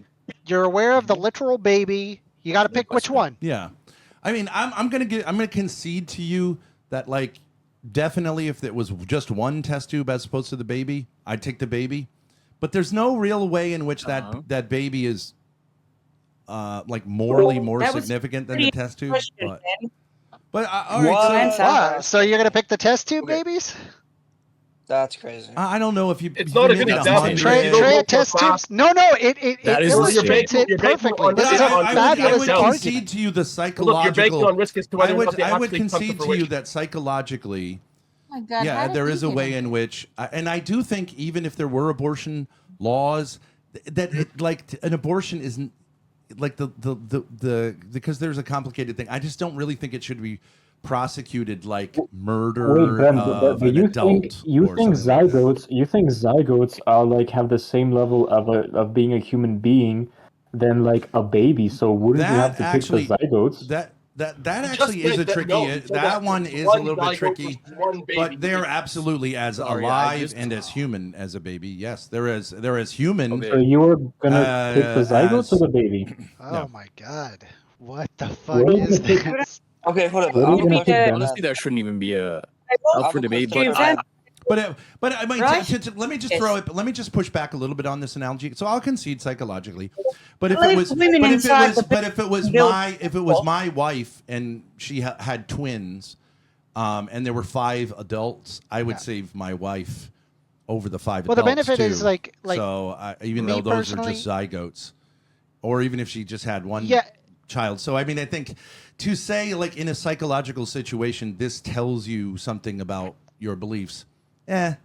You're aware of the literal baby. You got to pick which one. Yeah. I mean, I'm gonna concede to you that like definitely if it was just one test tube as opposed to the baby, I'd take the baby. But there's no real way in which that baby is like morally more That was significant than pretty the test tube. question, But all right, so, Wow, so you're gonna pick the test tube babies? That's crazy. I don't know if you. It's not a good maybe example. Tray You don't of know test for a fact. tubes? No, it That is illustrates you're it baking perfectly. on This risk. is a I would fabulous concede argument. to you the Look, psychological. you're baking on risk as to whether I or would not they actually come to concede to you fruition. that psychologically, Oh my God, how yeah, did there we is a get way in in which, and I do think even if there were abortion laws, that it, like an abortion isn't like the because there's a complicated thing. I just don't really think it should be prosecuted like murder Wait, Ben, of but an you adult. think zygotes? You think zygotes are like have the same level of being a human being than like a baby? So wouldn't you have to actually, pick the zygotes? That Just actually is a said that- tricky. no, he said that one it's is a one little bit zygote tricky, versus one baby. but they're absolutely as Sorry, I alive just- and as human as a baby. Yes, they're as human. Okay. So you were gonna pick the zygotes as- or the baby? Oh my God, what the fuck What are you is gonna pick? this? Okay, hold up. What are I you have a gonna question pick, for Ben? Honestly, Ben. there shouldn't even be a I up have for a debate. question But for Ben. But I mean, Right? let me just Yes. throw it. Let me just push back a little bit on this analogy. So I'll concede psychologically, but if Well, it if was, women inside the but if it was build- my wife and she had twins, and there were 5 adults, I would save my wife over the 5 Well, the adults. benefit too. is like so even me though those are personally- just zygotes, or even if she just had one Yeah. child. So I mean, I think to say like in a psychological situation, this tells you something about your beliefs.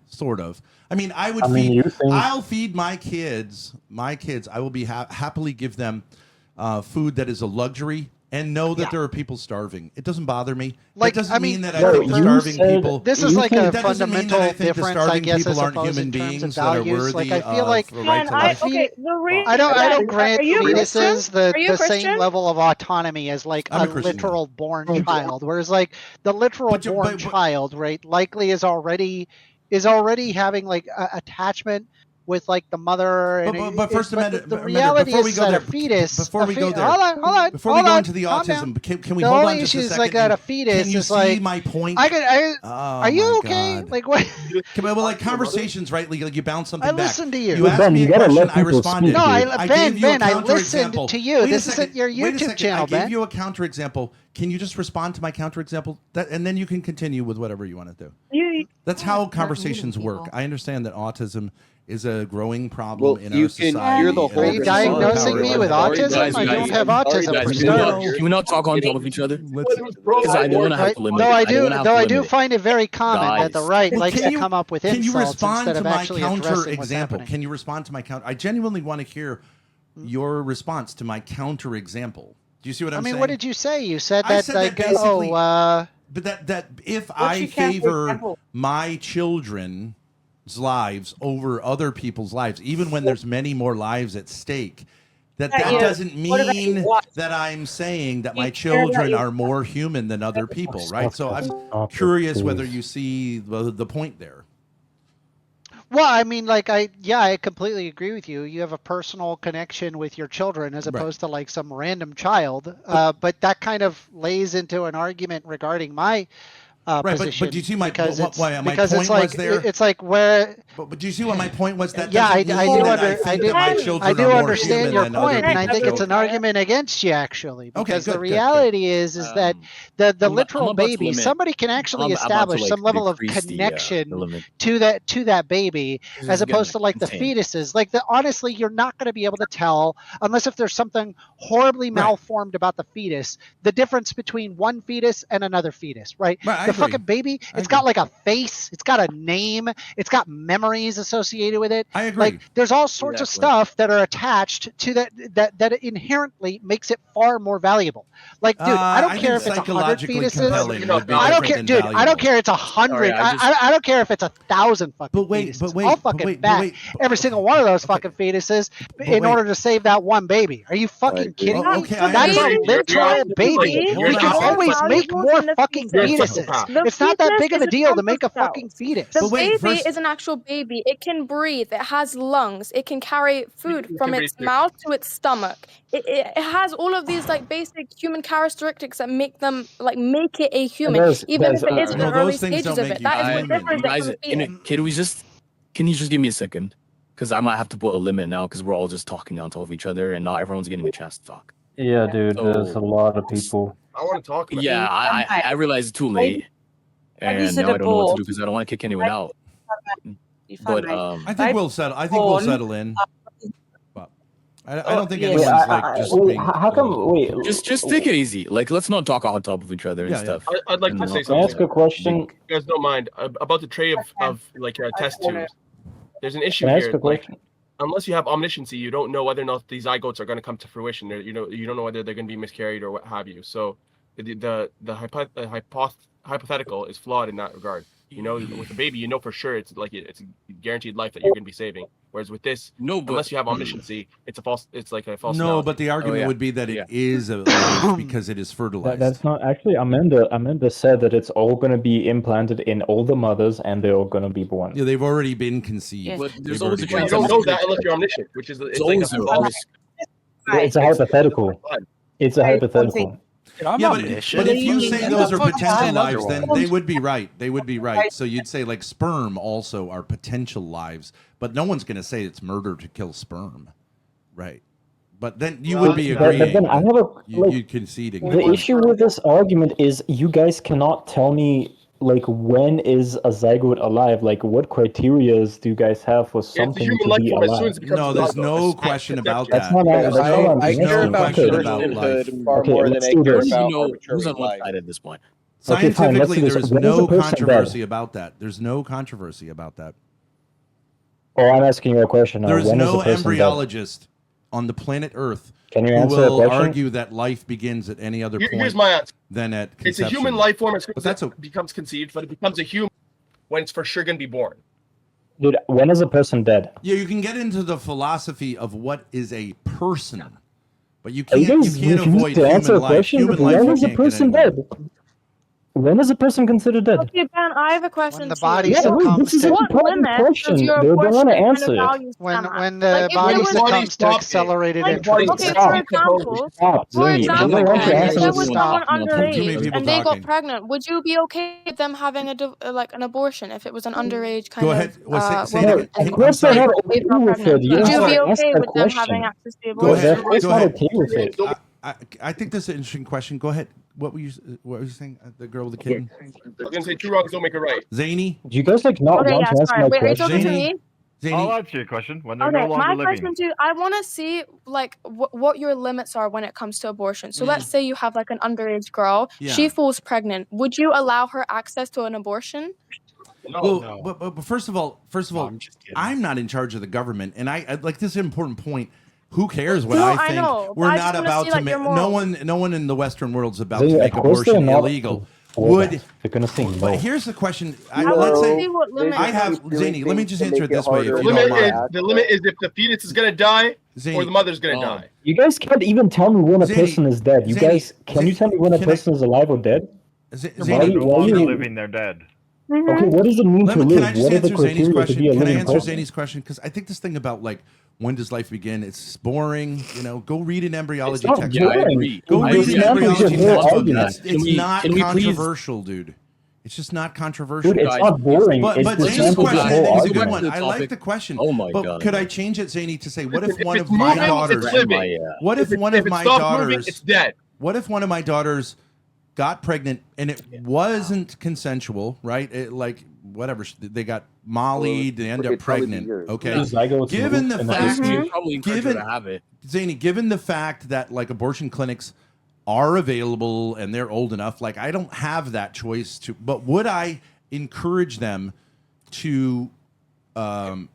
Sort of. I mean, you think I'll feed my kids. I will be happily give them food that is a luxury and know that there are people starving. It doesn't bother me. Like, That doesn't I mean, mean that I no, think the you starving said- people. This is You like think- a that doesn't mean that fundamental I think the difference, I starving guess, I people aren't suppose, human in terms of beings that are values. worthy Like, I feel of like a right to I- life. okay, the reason I don't Ben, grant are you a Christian? fetuses the Are you a same Christian? level of autonomy as like I'm a a Christian, literal born child. Whereas like the literal But you- born but- child, right, likely is already having like a attachment with like the mother. And But first amendment. the reality before we is go that there, a fetus. before we go there, Hold on. before we hold go on, into the calm down. autism, can we The hold only on just issue a is second? like that a and fetus can you is see like. my point? Oh, are you my okay? God. Like what? Well, like conversations, right? Like you bounce something I back. listened to you. You asked Ben, me you a gotta question. let I people responded. speak, No, dude. I Ben, gave you a I counterexample. listened to you. Wait a This isn't second. your Wait a YouTube second. channel, I gave Ben. you a counterexample. Can you just respond to my counterexample? And then you can continue with whatever you want to do. That's how conversations work. people. I understand that autism is a growing problem Well, in you our can society. hear the and whole Are you there's a lot of diagnosing power me in with it. autism? Guys, I don't guys, have autism guys, for can starters. Can we not talk on top of each other? Let's- Because I don't want to have Right? to limit. Though I do, don't have though to I do limit it. find it very common that the Guys. right Well, likes can to you- come up with Can you insults respond instead to of my actually addressing what's counter-example? happening. Can you respond to my counter? I genuinely want to hear your response to my counter-example. Do you see what I'm I mean, saying? what did you say? You said I that said that like basically- oh But that if What's I your counter favor example? my children's lives over other people's lives, even when there's many more lives at stake, that That you- doesn't what about mean you watch? that I'm saying that my care about children you- are more human than other people, right? So I'm curious whether you see the point there. Well, I mean, like I completely agree with you. You have a personal connection with your children as Right. opposed to like some random child. But that kind of lays into an argument regarding my Right, position. but do you see my because what, it's, why my because point it's like was there? it's like where. But do you see what my point was? That Yeah, doesn't mean that I think that my children I do are more understand human your than other point, and I people. think So- it's an argument against you actually, because good, the good, reality is that the I'm literal about to baby, limit- somebody can actually I'm about to, establish like, some level of decrease the connection limit. to that baby, This as is gonna opposed to like the contain. fetuses. Like honestly, you're not going to be able to tell unless if there's something horribly malformed about the fetus, the difference between one fetus and another fetus, right? Right, I The agree. fucking baby, it's got like a face, it's got a name, it's got memories associated with it. I agree. Like there's all sorts of Exactly. stuff that are attached to that inherently makes it far more valuable. Like, dude, I don't I care think if it's 100 psychologically fetuses. compelling would be I don't different care, than dude. I valuable. don't care. It's 100. I don't care if it's 1,000 fucking fetuses. but wait, I'll but fucking wait, bat but wait, every single one of those fucking fetuses in wait. order to save that one baby. Are you fucking kidding me? Okay, I That's a understand. literal baby. You're We can not always make valuable more than the fucking fetus. fetuses. The It's not that fetus big of a is a deal to clump make a of fucking cells. fetus. The baby is an actual baby. It can breathe. It has lungs. It can carry food from its mouth to its stomach. It has all of these like basic human characteristics that make them like make it a human, even if it is in the early stages of it. That is what differentiates it guys, from a fetus. can you just give me a second? Because I might have to put a limit now because we're all just talking on top of each other and not everyone's getting a chance to talk. Yeah, dude, So- there's a lot of people. I want to talk about Yeah, it. I realize it's too late, and said now a I don't know what to ball. do because I don't want to kick anyone out. But I think we'll settle. I think we'll settle in. But I don't think anyone's like just wait, being. how come? Wait, just take it easy. Like, let's not talk on top of each other and Yeah, yeah. stuff. I'd like And to say not- Can I ask a question? If you guys don't mind about the tray of like test tubes. There's an issue Can I ask here. a question? Unless you have omnisciency, you don't know whether or not these zygotes are going to come to fruition. You don't know whether they're going to be miscarried or what have you. So the hypothetical is flawed in that regard. With a baby, you know for sure it's a guaranteed life that you're going to be saving. Whereas with this, unless you have omnisciency, it's like a false. No, analogy. but the argument would be that it is a life because it is fertilized. That's not actually. Amanda said that it's all going to be implanted in all the mothers, and they're all going to be born. Yeah, they've already been conceived. But there's They've always already a You been don't know that unless you're omniscient, which is It's like always a a false. risk. It's a hypothetical. It's a hypothetical. Yeah, but if you say those are potential lives, then they would be right. They would be right. So you'd say like sperm also are potential lives, but no one's going to say it's murder to kill sperm, right? But then you would be agreeing. But then I have a you conceding. The issue with this argument is you guys cannot tell me like when is a zygote alive? Like what criteria do you guys have for something to be alive? No, there's no question about that. That's not that's not what I'm There's no asking. question Okay. about life. Let's do this. Who's on what side at this point? Okay, fine, let's Scientifically, do this. there is When is no a person controversy dead? about that. There's no controversy about that. Oh, I'm asking you a question now. There is When no a person dead? embryologist on the planet Earth Can you who answer a will question? argue that life begins at any other point Here's my answer. than at It's conception. a human life form as But that's a, becomes conceived, but it becomes a human when it's for sure going to be born. Dude, when is a person dead? yeah, you can get into the philosophy of what is a person, but you Are you can't guys avoid refusing to answer human a life. question? Human life When you is a can't get person anywhere. dead? When is a person considered dead? Okay, Ben, I have a question. The too. body Yeah, wait, succumbs this is to an What important limit question. does your They don't want to abortion answer kind of it. value when stem at? when the Like, if body there was, succumbs to Stop it. accelerated like, entropy. okay, Stop. for example, Stop, for Zinni. They don't want example, to if answer there this. was someone Too many underage people and they talking. got pregnant, would you be okay with them having like an abortion if it was an underage kind Go of ahead. Well, say woman? that Of again. course I'm they're sorry. not okay with it. You Would have you be to ask okay that with them having question. access to the Go abortion? ahead. That's Go not ahead. okay with it. I think this is an interesting question. Go ahead. What were you saying? The girl with the kitten? I was going to say two wrongs don't make a right. Zany? Do you guys like not Okay, want yeah, to answer sorry. my Wait, are you question? talking to Zany? me? Zany? answer your question when they're Okay, no longer my living. question too. I want to see like what your limits are when it comes to abortion. So let's say you have like an underage girl. Yeah. She falls pregnant. Would you allow her access to an abortion? Well, but first of all, I'm not in charge of the government, and I like this is an important point. Who cares what No, I I think? know, but We're I not just wanna about see, to like, make your no morals. one in the Western world is about They- to make of course they're abortion not illegal. for Would that. They're gonna say no. but here's the question. I let's want to say see what limits. I have Zany. Let me just answer it this way. If The you don't limit mind. is if the fetus is going to die, Zany, or the mother's gonna die. You guys can't even tell me when a Zany, person is dead. You Zany, guys, can you tell me when a can I- person is alive or dead? Zany, no longer living, they're dead. Okay, what does it mean to can I live? just What are the answer Zany's criteria to question? be a Can I living answer person? Zany's question? Because I think this thing about like when does life begin? It's boring. You know, go read an embryology not textbook. I agree. Go I read agree. an I agree. embryology Your whole textbook. argument. It's not can we please- controversial, dude. It's just not controversial. Dude, it's not boring. But It's the Zany's sample of the question, I whole think, is a good argument. one. I like the question. Oh my but God. could I change it, Zany, to say, what if If one it's of my moving, daughters? it's living. What if one of it my stops moving, daughters? it's dead. What if one of my daughters got pregnant and it wasn't consensual, right? Like whatever, they got mollied, they end up pregnant. Okay, given the fact, Zany, given the fact that like abortion clinics are available and they're old enough, like I don't have that choice to. But would I encourage them to go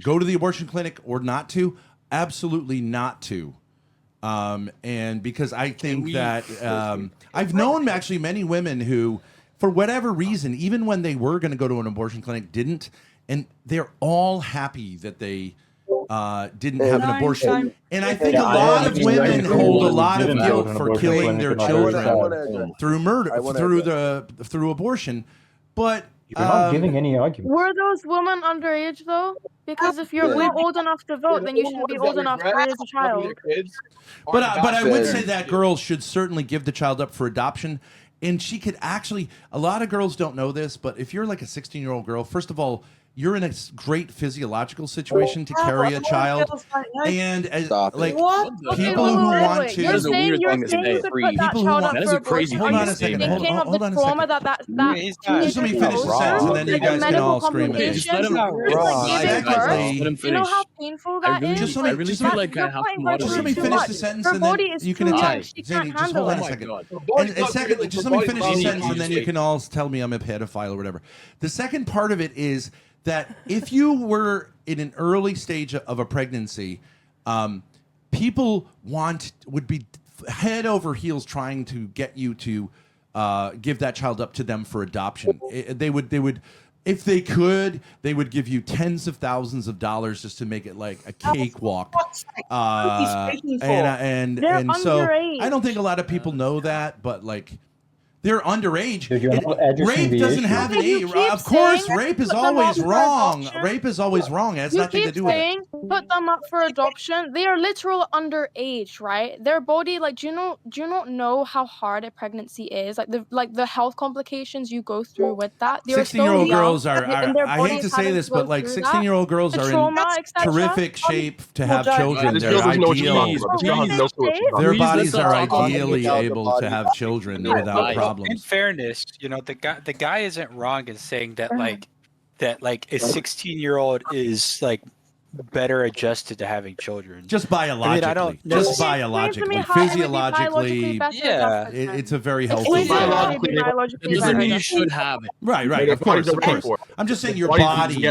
to the abortion clinic or not to? Absolutely not to. And because I think that I've known actually many women who, for whatever reason, even when they were going to go to an abortion clinic, didn't, and they're all happy that they didn't have an abortion. And I think a lot of women hold a lot of guilt for killing their children through murder, through abortion. But you're not giving any argument. Were those women underage though? Because if you're not old enough to vote, then you shouldn't be old enough to raise a child. But I would say that girls should certainly give the child up for adoption. And she could actually, a lot of girls don't know this, but if you're like a 16-year-old girl, first of all, you're in a great physiological situation to carry a child, and as, like people who want to. You're saying you could put that child up for abortion. Hold on a second. Hold on a second. Just let me finish the sentence, and then you guys can all scream at me. You know how painful that is. Just let me finish the sentence, and then you can attack. Zany, just hold on a second. And secondly, just let me finish the sentence, and then you can all tell me I'm a pedophile or whatever. The second part of it is that if you were in an early stage of a pregnancy, people would be head over heels trying to get you to give that child up to them for adoption. They would, if they could, they would give you tens of thousands of dollars just to make it like a cakewalk. And so I don't think a lot of people know that, but like. They're underage. Rape doesn't have an age. Of course, rape is always wrong. Rape is always wrong. It has nothing to do with it. Put them up for adoption. They are literal underage, right? Their body, like, do you not know how hard a pregnancy is? Like the health complications you go through with that. 16-year-old girls are I hate to say this, but like 16-year-old girls are in terrific shape to have children. They're ideal. Their bodies are ideally able to have children without problems. In fairness, you know, the guy isn't wrong in saying that a 16-year-old is like better adjusted to having children. Just biologically. Physiologically. Yeah. It's a very healthy. You should have it. Right. Of course. I'm just saying your body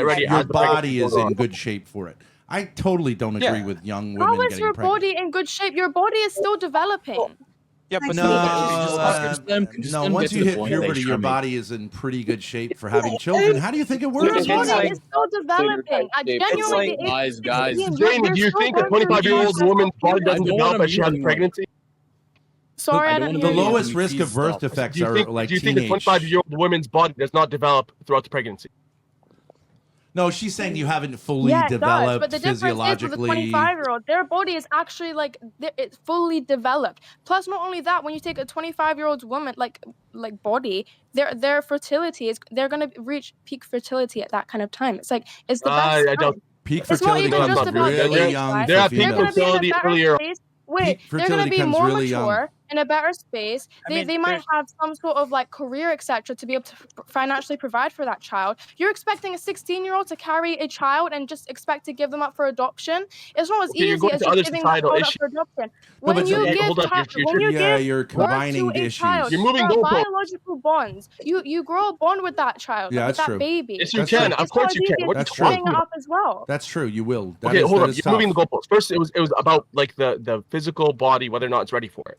is in good shape for it. I totally don't agree with young women How is getting your pregnant. body in good shape? Your body is still developing. Yeah, but no. Once you hit puberty, your body is in pretty good shape for having children. How do you think it works? Your body is still developing. I genuinely, guys. Jamie, do you think a 25-year-old woman's body doesn't develop as she has a pregnancy? Sorry, I don't the lowest risk of birth defects are like teenage. Do you think a 25-year-old woman's body does not develop throughout the pregnancy? No, she's saying you haven't fully developed it does, but the physiologically. Difference is with the 25-year-old, their body is actually like it's fully developed. Plus, not only that, when you take a 25-year-old woman like body, their fertility is they're gonna reach peak fertility at that kind of time. It's like it's the best. I don't. Peak fertility comes really young. They're at peak fertility earlier. Wait, they're going to be more mature in a better space. They might have some sort of like career, etc., to be able to financially provide for that child. You're expecting a 16-year-old to carry a child and just expect to give them up for adoption? It's not as easy as just giving them up for adoption. When you're combining the issues. You're moving goalposts. Biological bonds. You grow a bond with that child, with that baby. Yes, you can. Of course you can. That's true. Up as well. That's true. You will. Okay, hold on. You're moving the goalposts. First, it was about like the physical body, whether or not it's ready for it.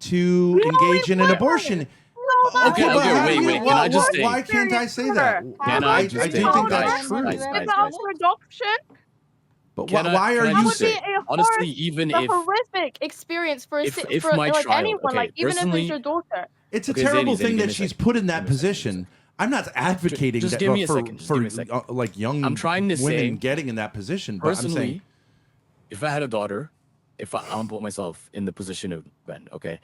to engage in an abortion. call that? Okay, Okay, but how wait, do you- wait. Can why- I just why- say? why can't I say that? Can I I just do say? think Guys, that's true. guys, Give guys, it guys. up for adoption? But Can I- why are can I you just That would say, be a honestly, horror, even a if horrific experience for if for my like child, anyone, okay, like even if personally, it's your daughter. It's a Okay, terrible Zadie, thing give that me a she's second. put in that position. I'm not advocating just that give me a for, second, just for give me a second. like young I'm trying to women say, getting in that position. But I'm personally, saying, if I had a daughter, if I'm put myself in the position of Ben, okay,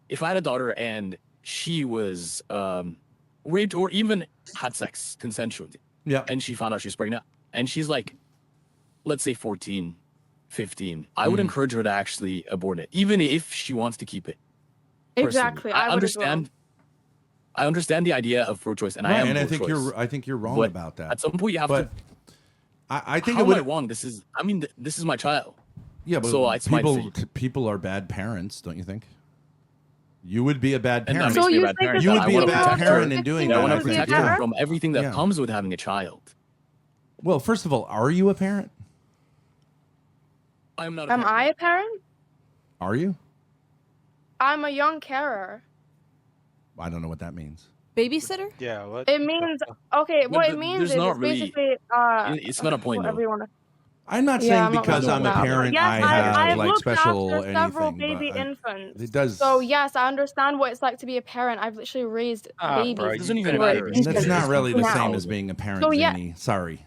if I had a daughter and she was raped or even had sex consensually, yeah, and she found out she's pregnant, and she's like, let's say 14, 15, I would encourage her to actually abort it, even if she wants to keep it. Personally. Exactly, I would as well. I understand the idea of pro-choice, and I right, am and I pro-choice. think you're wrong But about that. At some point, you have But to. I think How it would. am I wrong? This is. I mean, this is my child. Yeah, but so it's my decision. people are bad parents, don't you think? You would be a bad And parent. that makes me a you bad think parent. You that would I be a wanna bad protect her. parent in doing that I that. want I to think. protect Yeah. her from everything that Yeah. comes with having a child. Well, first of all, are you a parent? I'm not. A Am parent. I a parent? Are you? I'm a young carer. I don't know what that means. Babysitter? Yeah, what? It means okay. But What it th- means there's is not it's really- basically It's not a point whatever though. you want to. I'm not Yeah, saying I'm not because really I'm a that. parent, Yes, I have I've like looked special after several anything. baby But infants. it does. So yes, I understand what it's like to be a parent. I've literally raised babies. bro, It doesn't you even could matter. have That's not really the now. same as being a parent, So, yeah. Zany. Sorry.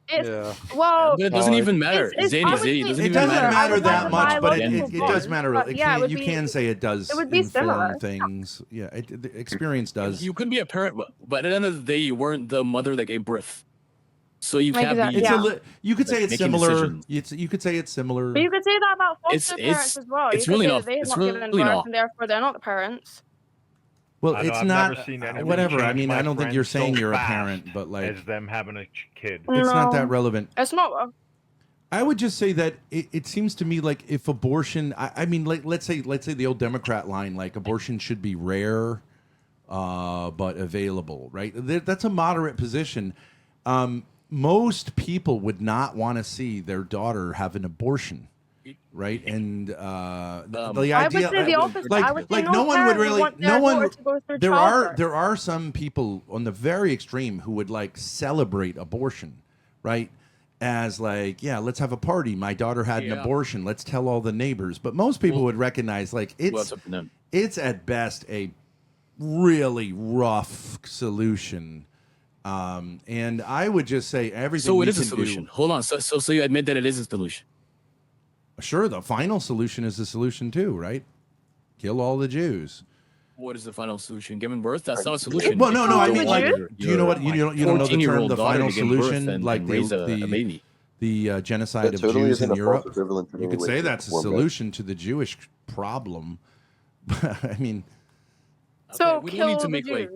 It's, Yeah. well, But it doesn't even matter. Zany, honestly, it doesn't It even doesn't matter. matter I would that like much, a but biological it does bond, matter. but It yeah, it can, would you be- can say it does it would be inform similar. things. Yeah, the experience does. You could be a parent, but at the end of the day, you weren't the mother that gave birth. So you can't Exactly, be. It's yeah. you could say like, it's making similar. decisions. You could say it's similar. But you could say that about It's- foster it's- parents as well. it's you really could say not- that they have it's not given really birth not. and therefore they're not the parents. Well, I know, it's I've not. never seen anybody Whatever. I change mean, my I don't think friend you're saying so you're a fast parent, but like as them having a kid. it's not No. that relevant. It's not. I would just say that it seems to me like if abortion, I mean, like let's say the old Democrat line, like abortion should be rare, but available, right? That's a moderate position. Most people would not want to see their daughter have an abortion, right? And the idea, I would say the opposite. like, I would say like no no one would parent would really, want no their one. daughter to go through There childbirth. are some people on the very extreme who would like celebrate abortion, right? As like, yeah, let's have a party. My daughter had an Yeah. abortion. Let's tell all the neighbors. But most people would recognize like Well, it's up to them. it's at best a really rough solution. And I would just say everything. So we it is a can do- solution. Hold on. So you admit that it is a solution. Sure, the final solution is the solution too, right? Kill all the Jews. What is the final solution? Giving birth? That's not a solution. Well, no, I Kill mean, the like, Jews? do you know what you don't know the term, 14-year-old the daughter final to give birth solution, and like raise a baby. the genocide That of totally Jews isn't in a false Europe. equivalent to You could say relationship that's a format. solution to the Jewish problem. I mean, So we kill don't need to the make like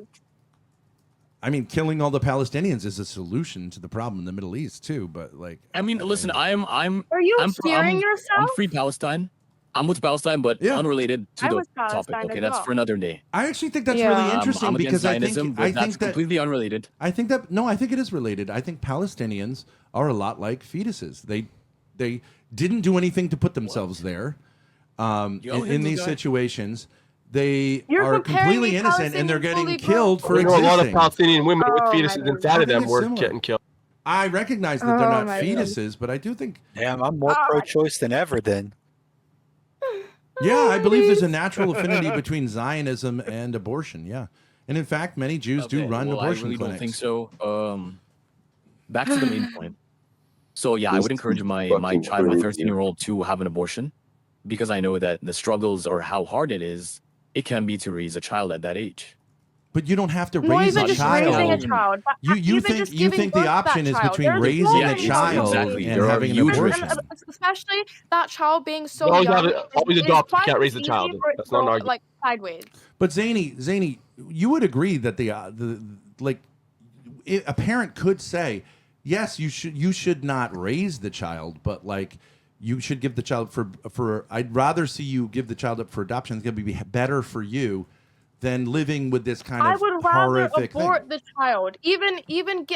Jews. killing all the Palestinians is a solution to the problem in the Middle East too. But like, I mean, listen, I'm Are you I'm hearing I'm yourself? free Palestine. I'm with Palestine, but Yeah. unrelated to I the was topic. Palestine Okay, as that's well. for another day. I actually think that's Yeah. really interesting I'm against because Zionism, but I that's think that completely unrelated. I think it is related. I think Palestinians are a lot like fetuses. They didn't do anything to put themselves there. In these situations, they You're are comparing completely the innocent and they're Palestinians getting fully killed for We know a lot of existing. Palestinian women with Oh, fetuses my inside of goodness. them were Similar. getting killed. I recognize that they're Oh, not my fetuses, but I do think, Damn, I'm more pro-choice than ever. Then yeah, I believe there's a natural affinity between Zionism and abortion. Yeah, and in fact, many Jews do Okay, run well, abortion I really clinics. don't think so. Back to the main point. So yeah, I This would encourage is my fucking child, my crazy. 13-year-old, to have an abortion because I know that the struggles or how hard it can be to raise a child at that age. But you don't have to Not raise even a just child. raising a child. But You even think just you giving think birth the to that option is child. between There's raising so a many child Exactly. and There are having an huge abortion? risks. Especially that child being so You always young. gotta- always it's adopt, you quite can't raise a easy child. for it to That's not an go, argument. like sideways. But Zany, you would agree that a parent could say, yes, you should not raise the child, but like you should give the child for. I'd rather see you give the child up for adoption. It's going to be better for you than living with this kind I of would rather horrific thing. abort the child.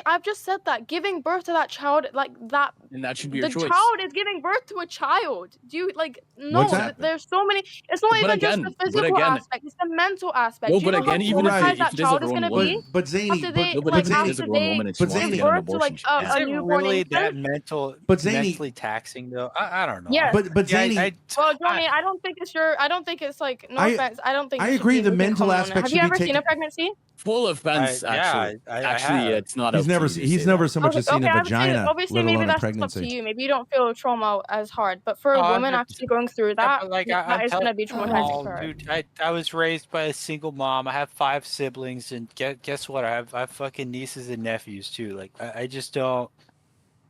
I've just said that giving birth to that child like that. And that should be The your choice. child is giving birth to a child. Do you like? No, What's that? there's so many. It's not But even just again- the but physical again- aspect. It's the mental aspect. No, Do you but know how again, even if traumatized it that is a child is grown gonna woman- be But Zany, after they but like if it is a after grown they woman, it's But wrong Zany- to give get an birth to like abortion. Is a it newborn really infant? that mentally taxing though? I don't know. Yes. But Yeah, Zany, Well, Johnny, I don't think it's your. I don't think it's like. No I- offense. I don't think. I you should agree be the looking mental common on it. aspect Have should you be ever seen taken- a pregnancy? Full offense, actually. Actually, have. it's not. he's up to never you to he's say never that. so much as seen okay, a I would say vagina, obviously let maybe alone a that's up to pregnancy. you. Maybe you don't feel trauma as hard, but for a woman 100%. actually going through that, Like that is gonna be traumatizing oh, for her. dude, I was raised by a single mom. I have 5 siblings, and guess what? I have fucking nieces and nephews too. Like I just don't.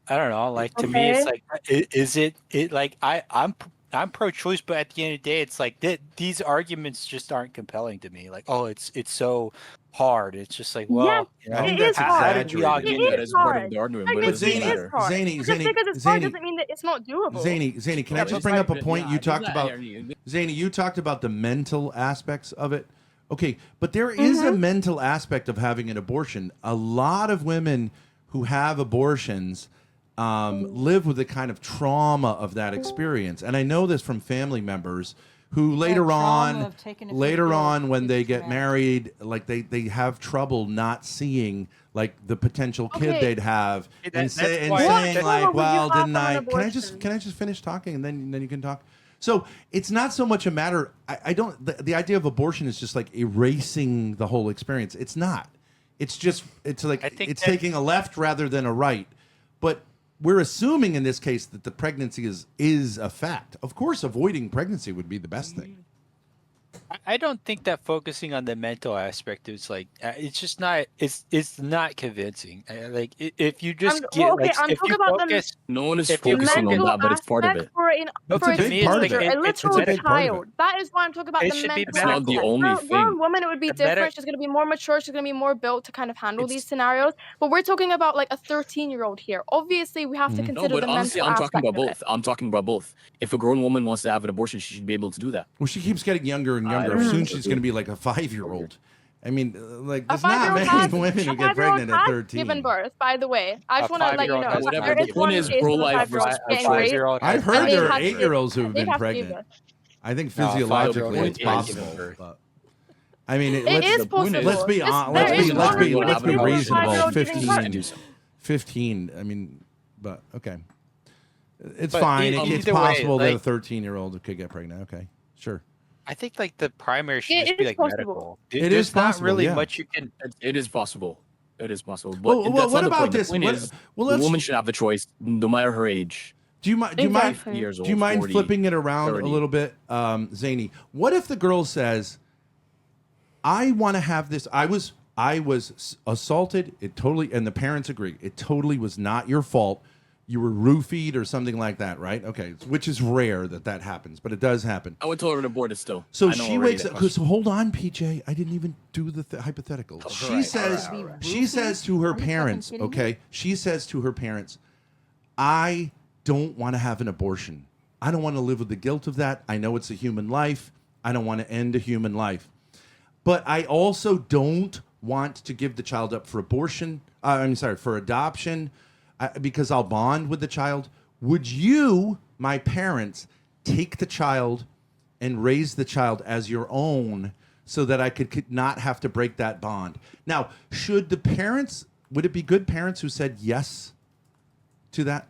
I don't know. Like to me, it's Okay. like is it like I'm pro-choice, but at the end of the day, it's like these arguments just aren't compelling to me. Like, oh, it's so hard. It's just like, well, Yes, you know, I think it that's is hard. how did we all It get is here? That is part of hard. the argument, but it Pregnancy doesn't Zany- is matter. hard. Zany- Just Zany- because it's Zany- hard doesn't mean that it's not doable. Zany, can I Yeah, just but bring up a like- point yeah, you I talked think about? that- Zany, you talked about the mental aspects of it. Okay, but there is a mental aspect of having an abortion. A lot of women who have abortions live with the kind of trauma of that experience, and I know this from family members who later trauma on, of taking it from birth when is they get traumatic. married, like they have trouble not seeing like the potential kid Okay. they'd have, That- and that's saying why- like, What trauma would well, you have didn't from I? an Can I just abortion? can I just finish talking and then you can talk? So it's not so much a matter. I don't. The idea of abortion is just like erasing the whole experience. It's not. It's just. It's like I think it's that- taking a left rather than a right. But we're assuming in this case that the pregnancy is a fact. Of course, avoiding pregnancy would be the best thing. I don't think that focusing on the mental aspect is like it's just not it's not convincing. Like if you just get well, okay, like I'm if talking you about the focus No one is If you focusing on mental that, but it's part of aspect it. That's for a a big me, part it's of like it. teenager, a It's a literal big part of it. child. That is why I'm talking about It the should be mental medical. It's not the aspect. only For a grown thing. woman, it would be The different. medic- She's gonna be more mature. She's gonna be more built to kind of handle It's these scenarios. But we're talking about like a 13-year-old here. Obviously, we have to Mhm. consider No, but the honestly, mental I'm talking aspect about of it. both. I'm talking about both. If a grown woman wants to have an abortion, she should be able to do that. Well, she keeps getting younger and I younger. don't Soon know. she's going to be like a 5-year-old. I mean, like A there's not 5-year-old many has women who a get 5-year-old pregnant at has 13. given birth. By the way, I just A want to let you 5-year-old know. has Whatever. There The is point one is case of a pro-life 5-year-old versus getting pro-choice. raped. 5-year-old I've has heard And there they've are had to give- 8-year-olds who've they've been had to give pregnant. birth. I think No, a physiologically 5-year-old it's is possible. given birth. But, I mean, It let's is the point is- possible. let's be This- on, there let's is be let's one be with let's be 50 or reasonable. 5-year-old giving birth. 15. I mean, but okay, it's But fine. either It's way, possible that a like- 13-year-old could get pregnant. Okay, sure. I think like the primary should It just be is like possible. medical. It There's is not possible, really yeah. much you can. It is possible. It is possible. But Well, that's what not the about point. this? The point What- is, well, the let's- woman should have the choice, no matter her age. Do you mind? Exactly. Years Do you old, mind 40, flipping it around 30. a little bit, Zany? What if the girl says, "I want to have this. I was assaulted. It totally, and the parents agree. It totally was not your fault. You were roofied or something like that, right? Okay, which is rare that happens, but it does happen. I would tell her to abort it still. So I know she already wakes that up. question. So hold on, PJ. I didn't even do the hypothetical. She says. She says to her parents. kidding me? Okay. She says to her parents, "I don't want to have an abortion. I don't want to live with the guilt of that. I know it's a human life. I don't want to end a human life, but I also don't want to give the child up for abortion. For adoption." Because I'll bond with the child. Would you, my parents, take the child and raise the child as your own so that I could not have to break that bond? Now, would it be good parents who said yes to that?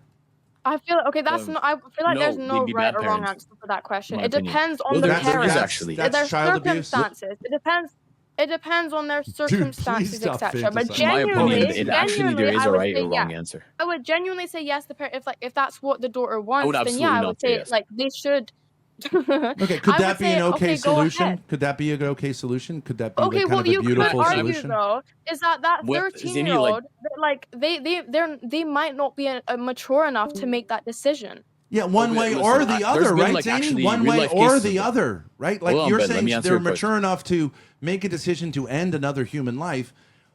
I feel okay. That's not. I feel like no, there's no they'd be right bad or wrong parents, answer for that question. my It opinion. depends on Well, the there is parents. actually. That's There's child abuse. circumstances. It depends on their please circumstances, stop etc. But fantasizing. In my genuinely, opinion, actually there is I a would right say or wrong yes. answer. I would genuinely say yes. If that's what the daughter wants, would then absolutely yeah, I not would say say yes. like they should. Okay, could I that would be say, an okay go solution? ahead. Could that be an okay solution? Could that be Okay, like kind well, of a you could beautiful argue solution? though, is that What- Zini, 13-year-old, they might not be mature enough to make that decision. Yeah, one Okay, way listen, or the there's other, been, right, like, Zany? actually One real way life or cases the of- other, right? Like Hold on, you're Ben, let saying me answer they're your question. mature enough to make a decision to end another human life.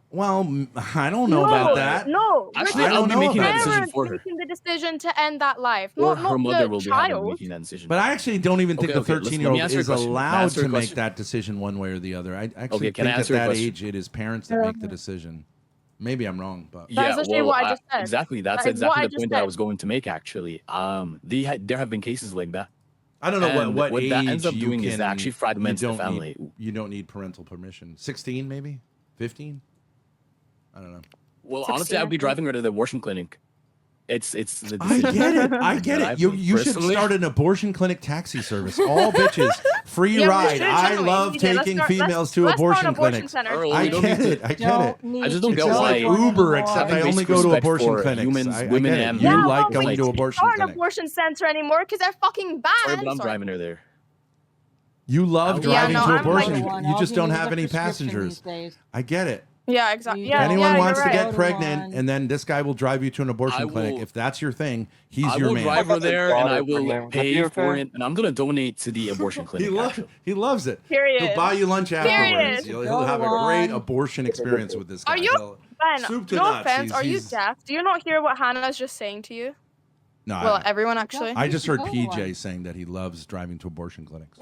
Well, I don't know about that. No, Actually, I I'll don't be know making about that that. decision parents for her. making the decision to end that life, Or not her mother the will be having child. making that decision. But I actually don't even think Okay, the okay, let me 13-year-old answer your is question. Let me allowed answer your to make question. that decision one way or the other. I actually Okay, can I think answer at your that question? age it is parents that make the decision. Maybe I'm wrong, but That is literally what I just said. exactly. That's That is what exactly I the just point that I said. was going to make. Actually, there have been cases like that. I don't know And what what age that ends up you doing can. is actually fragments the family. You don't need parental permission. 16, maybe 15. I don't know. Well, honestly, I'd be driving her to the abortion clinic. It's the I decision. get it. I get But it. You should personally- start an abortion clinic taxi service. All bitches, free Yeah, we ride. should, I shouldn't we? love Yeah, let's taking start- let's- females to let's start an abortion abortion clinics. center. Earl, I we don't get need it. to- I get it. I just don't It's get just why like Uber, except having I only basic go to respect abortion for clinics. humans, I women, get it. and You men. like we going to shouldn't abortion start an clinics. abortion center anymore because they're fucking banned. Sorry, but I'm driving her there. You love Yeah, driving no, to I'm abortion. like- You just don't have any passengers. I get it. Yeah, exactly. If Yeah, anyone yeah, wants you're to right. get pregnant, and then this guy will drive you to an abortion clinic. will- If that's your thing, he's I your will man. drive her there, and I daughter will pregnant. pay Have you for okay? it, and I'm gonna donate to the abortion clinic. actually. He loves it. Period. He'll buy you lunch Period. afterwards. He'll have a great abortion experience with this guy. Are you Ben? Soup to No nuts. offense. Are you He's- deaf? Do you not hear what Hannah's just saying to you? No, Well, everyone actually. I just heard PJ saying that he loves driving to abortion clinics.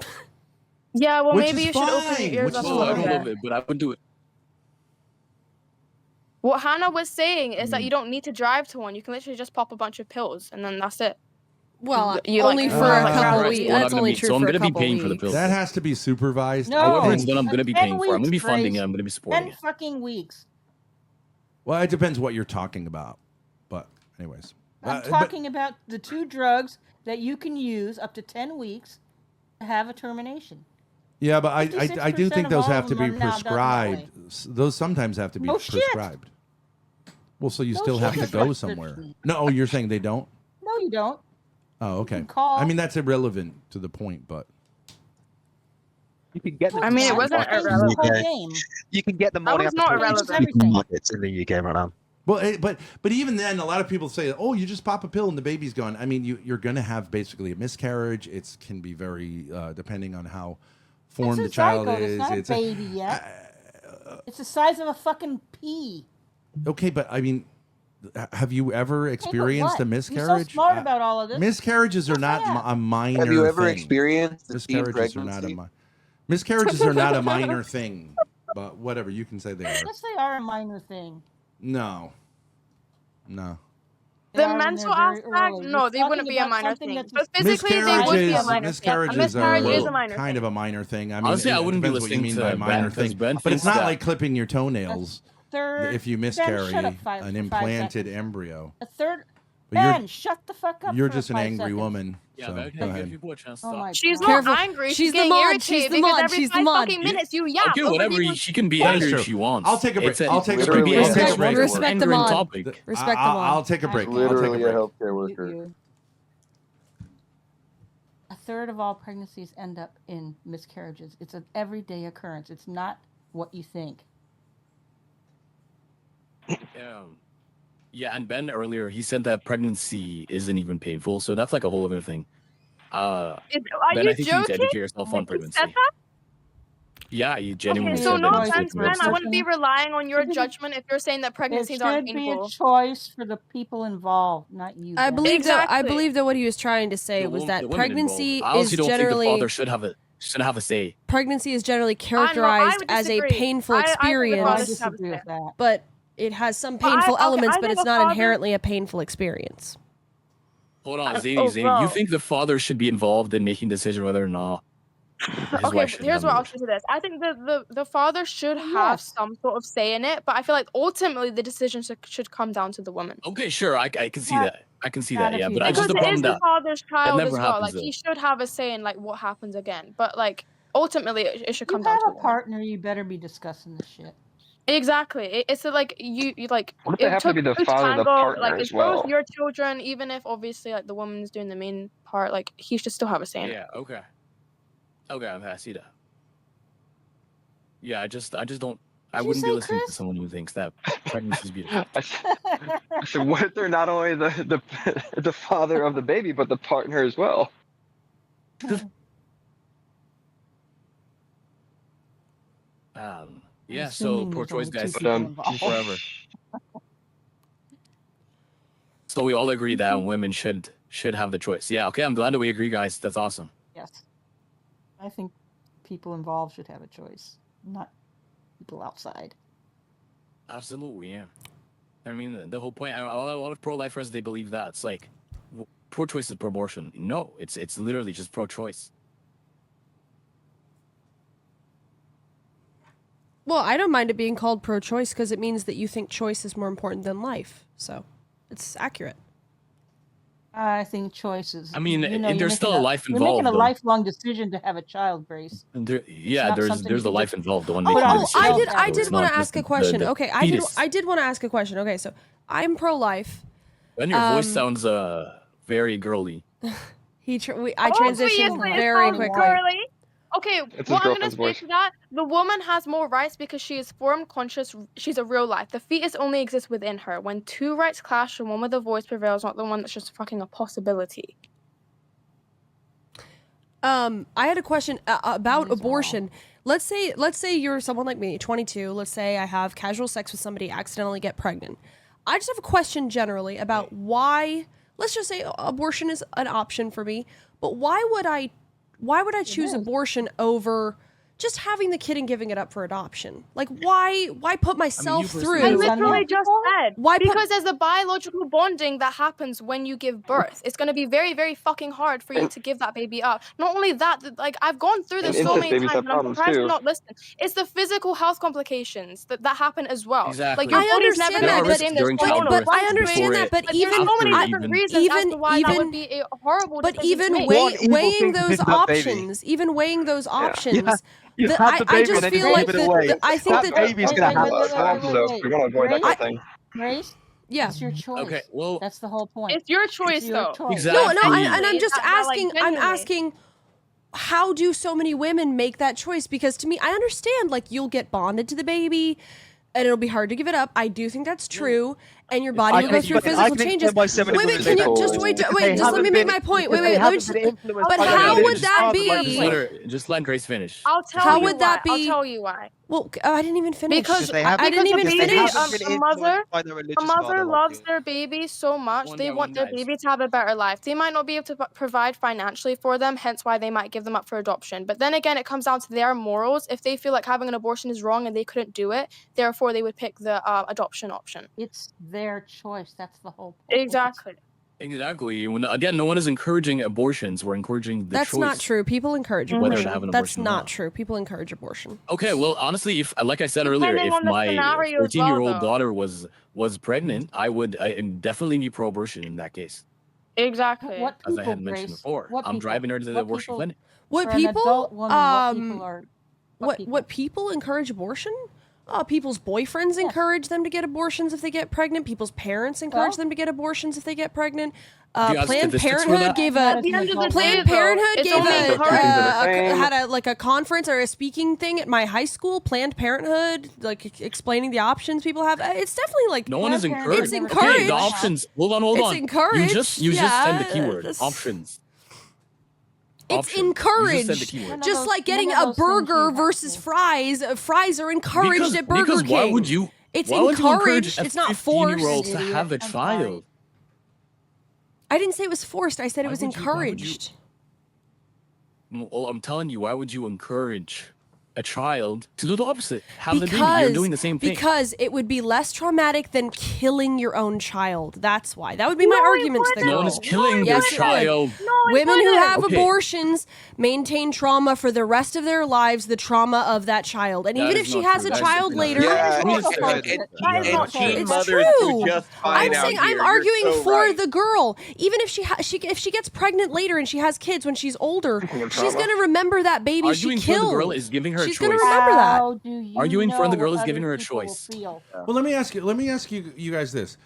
Yeah, well, Which maybe is you should open fine, your ears which up is a Well, I little don't love bit. it, but I would do it. What Hannah was saying is Mm. that you don't need to drive to one. You can literally just pop a bunch of pills, and then that's it. Well, You, like, only can for have, a like, couple rest. weeks. Well, I'm That's gonna only be- true so I'm for a gonna be couple paying for the weeks. pills. That has to be supervised. However No, it's done, I'm gonna be 10 paying for it. I'm gonna be weeks, funding Grace. it. I'm gonna be supporting 10 it. fucking weeks. Well, it depends what you're talking about. But anyways, I'm but- talking about the 2 drugs that you can use up to 10 weeks to have a termination. Yeah, but I do 56% think of those all have of to them be are now done that prescribed. Those sometimes have to be No shit. prescribed. Well, so you No still shit, have to that's go right. somewhere. No, you're saying they don't? No, you don't. Oh, okay. call- I mean, that's irrelevant to the point, but You can get them. I mean, it wasn't That changes irrelevant. the whole Yeah. game. You can get them That morning was after not school. irrelevant. Everything. Markets in the UK right now. well, but even then, a lot of people say, "Oh, you just pop a pill and the baby's gone." I mean, you're going to have basically a miscarriage. It can be very depending on how formed the It's a child zygote. is. It's not a It's baby yet. It's the size of a fucking pea. okay, but I mean, have you ever experienced what? a You're miscarriage? so smart about all of this. Miscarriages are not a minor. Have you ever thing. experienced the teen miscarriages are not a pregnancy? miscarriages are not a minor thing. But whatever, you can say they are. Yes, they are a minor thing. No. They The are when mental they're very aspect, early. no, You're they wouldn't talking be a about minor something thing. that's But physically, they would be a minor thing. A Miscarriages miscarriage is are a minor kind thing. of a minor thing. I mean, Honestly, I it wouldn't be depends what you listening mean by to minor Ben, 'cause thing. Ben But it's thinks not that- like clipping your toenails Third. if you Ben, miscarry shut up an for 5 implanted seconds. embryo. A third. But you're- Ben, shut the fuck up. You're for just an 5 angry seconds. woman. Yeah, so, but go okay, give ahead. people a chance to Oh talk. my She's God. not angry. She's She's the getting mod. irritated She's the because mod. every She's the 5 mod. fucking minutes you yap. Okay, over whatever. the- She can be That is angry true. if she wants. I'll take a break. It's a- I'll take a it break. could be I'll a take a sexual break. or Respect the angering mod. topic. Respect the I'll mod. take a break. I'll take a Literally a break. healthcare worker. A third of all pregnancies end up in miscarriages. It's an everyday occurrence. It's not what you think. Yeah, and Ben earlier he said that pregnancy isn't even painful, so that's like a whole other thing. Are Ben, you I think you need to joking? educate yourself on You pregnancy. said that? Yeah, you genuinely Okay, said so that. no you said offense, man. pregnancy. I wouldn't be relying on your judgment if you're saying that It pregnancies aren't should be a painful. choice for the people involved, not you. I Ben. believe that Exactly. what he was trying to say The was wo- that the women pregnancy involved. I honestly is don't think the generally father should have a say. pregnancy is generally I characterized would as a disagree. painful I think the I experience, father should have a disagree say. with that. but it has some But painful okay, elements, I but think it's a not father- inherently a painful experience. Hold on, Oh, Zany, you bro. think the father should be involved in making decision whether or not his Okay, wife should here's have what an I'll abortion? say to this. I think the father should have Yes. some sort of say in it, but I feel like ultimately the decision should come down to the woman. Okay, sure, I can see Not- that. I can see not that, if yeah. you But I don't. just Because the it problem is the that father's child never as well. happens, Like he though. should have a say in like what happens again. But like ultimately it should You come down have to a the woman. partner, you better be discussing this shit. Exactly. It's like you like What if they it have to took be the two to father of the tango. partner Like as it's both well? your children, even if obviously like the woman's doing the main part. Like he should still have a say in it. Yeah, okay. Okay, I see that. Yeah, I just don't I you wouldn't be say, listening to Chris? someone who thinks that pregnancy is beautiful. I said, what if they're not only the the father of the baby, but the partner as well? Yeah, so Assuming there's pro-choice only two guys people um, involved. forever. So we all agree that women should have the choice. Yeah, okay, I'm glad that we agree, guys. That's awesome. Yes. I think people involved should have a choice, not people outside. Absolutely, yeah. I mean, the whole point. A lot of pro-lifers, they believe that it's like pro-choice is pro-abortion. No, it's literally just pro-choice. Well, I don't mind it being called pro-choice because it means that you think choice is more important than life. So, it's accurate. I think choices. I mean, you know, there's still a life You're involved. making a though. lifelong decision to have a child, Grace. And yeah, not there's something you a can life just- involved. The one Oh, making the I decision. did. I So did it's want not to just ask a question. Okay, fetus. I did want to ask a question. Okay, so I'm pro-life. And your voice Um, sounds very girly. I transitioned Obviously, very it's not quickly. girly. Okay, It's his what I'm gonna girlfriend's say voice. to that, the woman has more rights because she is form conscious. She's a real life. The fetus only exists within her. When two rights clash, the one with a voice prevails, not the one that's just fucking a possibility. I had a question about abortion. Let's say you're someone like me, 22. Let's say I have casual sex with somebody, accidentally get pregnant. I just have a question generally about why. Let's just say abortion is an option for me, but why would I choose abortion over just having the kid and giving it up for adoption? Like, why put myself through? I literally just said Why put- because there's a biological bonding that happens when you give birth. It's gonna be very, very fucking hard for you to give that baby up. Not only that, like I've gone through this And so incest many babies times, have and I'm problems, surprised you're too. not listening. It's the physical health complications that happen as well. Exactly. Like your I body's never understand gonna that, get but- in. There's during hormonal childbirth, But I response to it. understand that, but Like, there's so even many after different even- reasons as to why that even- would be a horrible But decision to even make. One evil weighing thing to those pick up, baby. options, even weighing those options, You the- have the I baby just and then you feel like give it away. I think That that baby's gonna have Wait, So we want to avoid that kind of thing. Grace, yeah. it's your choice. Okay, well, That's the whole point. It's your choice, It's your though. choice. No, Exactly. and I'm just That, like, asking. I'm genuinely. asking, how do so many women make that choice? Because to me, I understand like you'll get bonded to the baby, and it'll be hard to give it up. I do think that's true, and your body will go through physical changes. Wait, Wait, can you just wait? Just let me make my point. Wait, let me. But how would that be? Just let Grace finish. I'll tell How you would that why. be- I'll tell you why. Well, I didn't even finish. Because I didn't even because finish. a mother loves their baby so much. One They by want one, their guys. baby to have a better life. They might not be able to provide financially for them, hence why they might give them up for adoption. But then again, it comes down to their morals. If they feel like having an abortion is wrong and they couldn't do it, therefore they would pick the adoption option. It's their choice. That's the whole point. Exactly. Exactly. Again, no one is encouraging abortions. We're encouraging the That's choice. not true. People encourage Whether to abortion. have an That's abortion or not not. true. People encourage abortion. Okay, well, honestly, if like I said earlier, Depending if on the my scenario as well, 14-year-old though. daughter was pregnant, I would definitely be pro-abortion in that case, Exactly. What as people, I had mentioned Grace? before. What I'm people? driving her to the What abortion people- clinic. What For an people? adult woman, what people are? What people encourage abortion? People's boyfriends encourage them to get abortions if they get pregnant. People's parents encourage Well- them to get abortions if they get pregnant. Do you have Planned statistics for Parenthood that? gave Not a as an adult Planned woman. Parenthood It's gave only encouraged. had a like a conference or a speaking thing at my high school. Planned Parenthood, like explaining the options people have. It's definitely like No one is Planned encouraged. It's Parenthood Okay, encouraged. the options. Hold on. It's encouraged, You just said the yeah, keyword. that's- Options. It's Options. You just said encouraged. the keyword. None of Just those- like getting none of a those things you burger have versus to- fries. Fries are encouraged at Burger because King. why would you? It's why would you encourage encouraged. a It's not 15-year-old forced. to have a I'm sorry. child? I didn't say it was forced. I said it Why was would you- why would you- encouraged. Well, I'm telling you, why would you encourage a child to do the opposite? Have the baby. You're doing the same thing. Because it would be less traumatic than killing your own child. That's why. That would be my No, it argument to the wouldn't. girl. No one is killing Yes, their it would. child. No, it Women who wouldn't. have Okay. abortions maintain trauma for the rest of their lives, the trauma of that child. And That even is if she not has true. a That is child simply not later, true. That is Yeah, not it's true. and That is teen not true. mothers It's do true. just I'm fine out saying here. I'm You're arguing so for right. the girl. Even if if she gets pregnant later and she has kids when she's older, of she's trauma. gonna remember that baby Arguing she for killed. the girl is giving her a She's choice. gonna remember that. How do you Arguing for the know girl what is giving other her a people will choice. feel? Well, let me ask you guys this.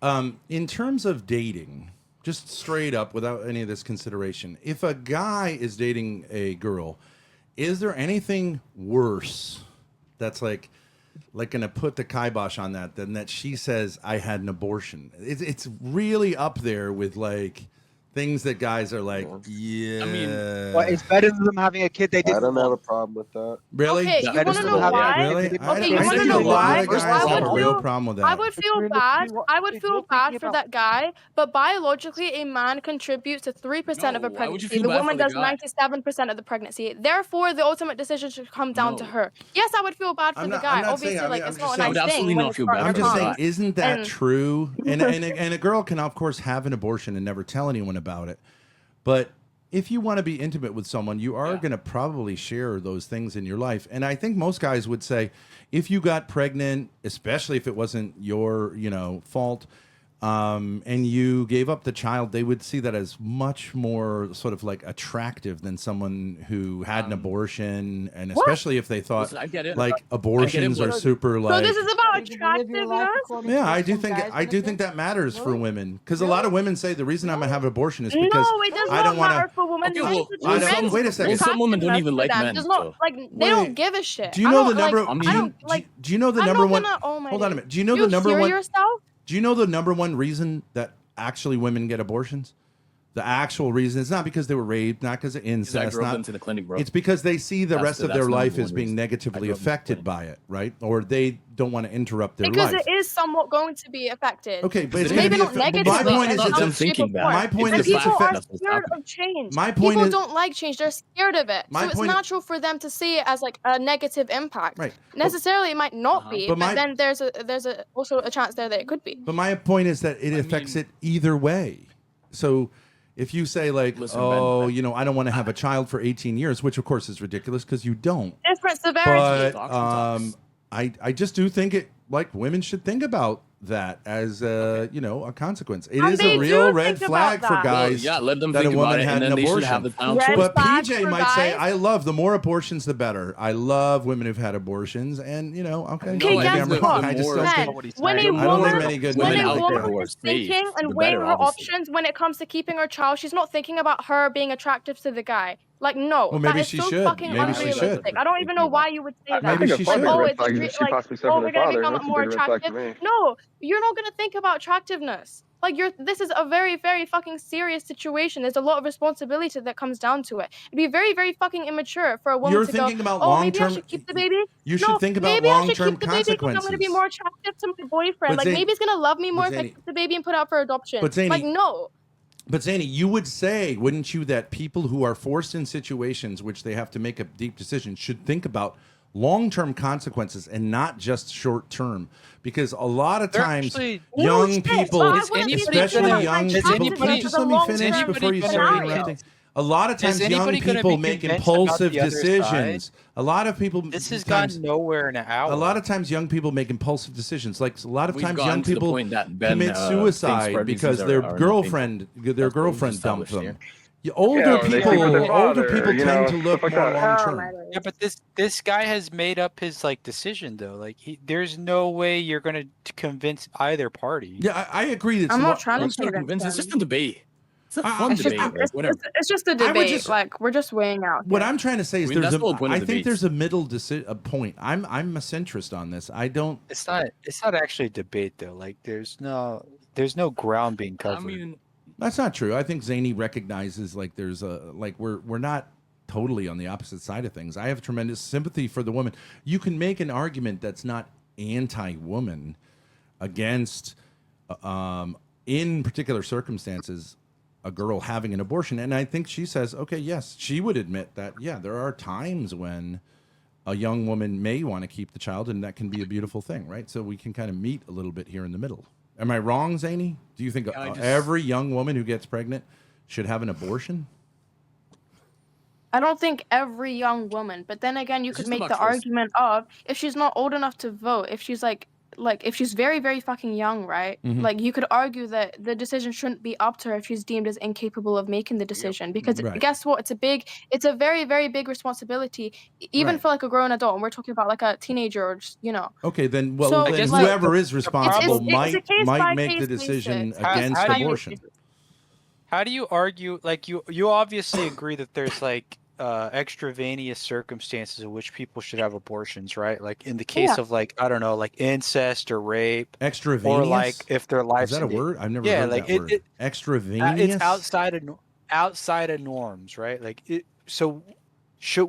In terms of dating, just straight up without any of this consideration, if a guy is dating a girl, is there anything worse that's like gonna put the kibosh on that than that she says I had an abortion? It's really up there with like things that guys are like, yeah. I mean, Well, it's better than them having a kid they I didn't don't have a want. problem with that. Really? Okay, you want to know why? Really? Okay, you want to know A why? lot of guys have a I real would problem with that. I would feel bad. I would feel bad for that guy, but biologically, a man contributes to 3% of a No, why would you pregnancy. feel The bad for woman the does guy? 97% of the pregnancy. Therefore, the ultimate decision should come down to No. her. Yes, I would feel bad for I'm the not- guy. I'm not Obviously, saying- like I'm it's just not a saying- nice I would absolutely thing when not it's feel part of bad I'm for your just the saying, mom. guy. isn't that And- true? And a girl can of course have an abortion and never tell anyone about it. But if you want to be intimate with someone, you are going to probably share those things in your life. And I think most guys would say, if you got pregnant, especially if it wasn't your, fault, and you gave up the child, they would see that as much more sort of like attractive than someone who had an abortion, and especially if they thought Listen, I get it. like I get it, abortions but- are super So like. this is about You can live your life attractiveness. according Yeah, to I what do some think guy's I gonna do think that matters for women, because a lot of women say the reason I'm gonna have an abortion is because No, it does I not don't want matter to. for women. Okay, Men- well, I don't- men's wait a second. Well, some women don't even attractiveness like for them men, does not so- like they don't give a shit. Do you I know don't, the number? Like, do, I you, don't like. do you know the I'm number not one? gonna- oh my Hold on a days. minute. Do you know You the number hear one? yourself? Do you know the number one reason that actually women get abortions? The actual reason, it's not because they were raped, not because of Because I incest. grew up Not, into the clinic, bro. it's because they see the rest of that's their the number life one as being reason. I negatively grew up in the affected clinic. by it, right? Or they don't want to interrupt their Because life. it is somewhat going to be affected. Okay, but it's Maybe going to be not affected. My negatively. point is, in it's some a, thinking shape or that. form. my point And is, it's people are affected. scared of change. My point People is- don't like change. They're scared of it. My So it's point- natural for them to see it as like a negative impact. Right. Necessarily, it might not be, But but, my- then there's also a chance there that it could be. But my point is that it affects it either way. So if you say like, Listen, oh, Ben, I don't want to have a child for 18 years, which of course is ridiculous because you don't. Different severity. But I just do think it like women should think about that as a consequence. It And is they a real do red think flag about for that. guys. Well, yeah, let them that think a about woman it, had and then an they should abortion. have the time Red choice. But flag PJ for might say, guys. I love the more abortions, the better. I love women who've had abortions, and okay, No, maybe Okay, I guess I'm think wrong. what? I just more- don't Men, think. when a I don't think woman, many good when women a out woman there. who are is thinking safe, and the weighing better, her obviously. options when it comes to keeping her child, she's not thinking about her being attractive to the guy. Like, no, Well, that maybe is she so should. fucking Maybe she should. unrealistic. I don't even know why you would say that. Maybe she Like, should. oh, red it's flag re- is she like, possibly slept oh, with we're her gonna father. become That's a more big red flag to attractive. me. No, you're not gonna think about attractiveness. Like, this is a very, very fucking serious situation. There's a lot of responsibility that comes down to it. It'd be very, very fucking immature for a woman You're to thinking go, about oh, maybe I long-term- should keep the baby. You No, should think about maybe I should long-term keep the baby because I'm gonna be consequences. more attractive to my boyfriend. But Like, Zane- maybe he's gonna love me more but if I Zane- keep the baby and put it out for adoption. But Zane- Like, no. But Zany, you would say, wouldn't you, that people who are forced in situations which they have to make a deep decision should think about long-term consequences and not just short-term? Because a lot of They're times, actually- No young shit, people, so I wouldn't be especially thinking about young my people, attractiveness can you for just the let me long finish term before you start scenario. interrupting? A lot of Is times, young anybody gonna people be make convinced about impulsive the other decisions. A lot of people. This has times- gone nowhere in an hour. A lot of times, young people make impulsive decisions. Like a lot of We've times, gotten young to the people point that Ben, commit thinks suicide pregnancies because are their not girlfriend painful. That's what we've dumped established them. here. Older Yeah, or they sleep with their people father, tend to look stuff like more that. long Oh, term. my days. Yeah, but this guy has made up his decision though. Like there's no way you're gonna convince either party. Yeah, I agree. It's I'm lo- not trying to It's not convince convinced. It's them. just a debate. It's a I- fun It's just, debate. Like, whatever. it's just a I would debate. just- Like, we're just weighing out. What here. I'm trying to say is I mean, there's that's the whole point I of think debates. there's a middle point. I'm a centrist on this. I don't. It's not actually a debate though. Like there's no ground being I covered. mean, That's not true. I think Zany recognizes like there's a we're not totally on the opposite side of things. I have tremendous sympathy for the woman. You can make an argument that's not anti-woman against in particular circumstances a girl having an abortion, and I think she says, okay, yes, she would admit that, yeah, there are times when a young woman may want to keep the child, and that can be a beautiful thing, right? So we can kind of meet a little bit here in the middle. Am I wrong, Zany? Do you think every young woman who gets pregnant should have an abortion? I don't think every young woman, but then again, you It's could just make about the choice. argument of if she's not old enough to vote, if she's like if she's very, very fucking young, right? Mhm. Like you could argue that the decision shouldn't be up to her if she's deemed as incapable of making the decision. Because Right. guess what? It's a very, very big responsibility, even Right. for like a grown adult. And we're talking about like a teenager or just, Okay, then well, So, then guess whoever the- is responsible it's a might make the case-by-case decision basis. against How do you- abortion. How do you argue? Like you obviously agree that there's like extraneous circumstances in which people should have abortions, right? Like in the case of like I don't know, like incest or rape, Extraneous? or like if their lives. Is that a word? I've never yeah, heard like that word. Extraneous? it's outside of norms, right? Like so should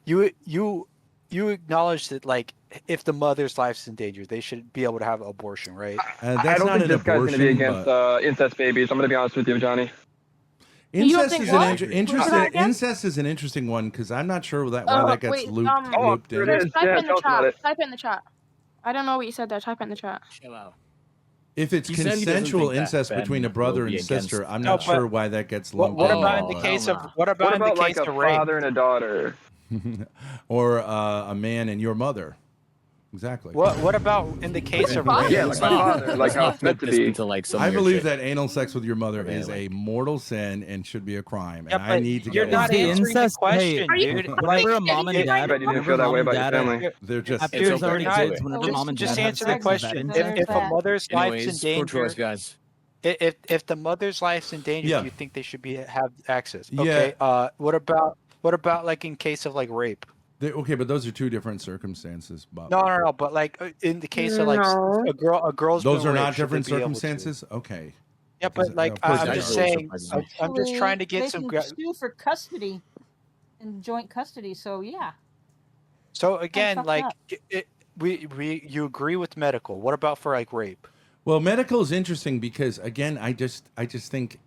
you acknowledge that like if the mother's life's in danger, they should be able to have an abortion, right? That's I don't not think an this guy's going to be abortion, against but incest babies. I'm going to be honest with you, Johnny. You don't incest think is what? an What interesting. did I get? Incest is an interesting one because I'm not sure why that gets Wait, looped in. Chris, type it in the chat. Type it in the chat. I don't know what you said there. Type it in the chat. Chill out. If it's He said he doesn't consensual think that incest Ben between a will brother be and against sister, I'm No, not but sure why that gets lumped What in. about in the case of what about in the like case a of rape? father and a daughter? Or a man and your mother. Exactly. What about in the case of rape? Yeah, like my father, like how it's meant to be. Into like some I weird believe shit. that anal sex with your mother Okay, is a mortal sin and should be a crime, and Yeah, I but need to you're get not laid. answering the question, dude. Whenever a mom and dad, bet you didn't whenever feel that way mom and about your dad family. They're just have Dude, kids you're already not- kids, whenever mom and just dad have answer the sex, is that question. incest? If a mother's life's in Anyways, pro danger, choice, guys. if the mother's life's in danger, Yeah. do you think they should have access? Yeah. Okay. What about like in case of like rape? Okay, but those are two different circumstances, Bob. No. But like in the case of like No. a girl's Those been are raped, not should they different be able to? circumstances. Okay. Yeah, Because, but like of course I'm they just are. saying, I'm just trying to Actually, get some. They can sue for custody, in joint custody. So yeah. So again, fucked like up. you agree with medical. What about for like rape? Well, medical is interesting because again, I just think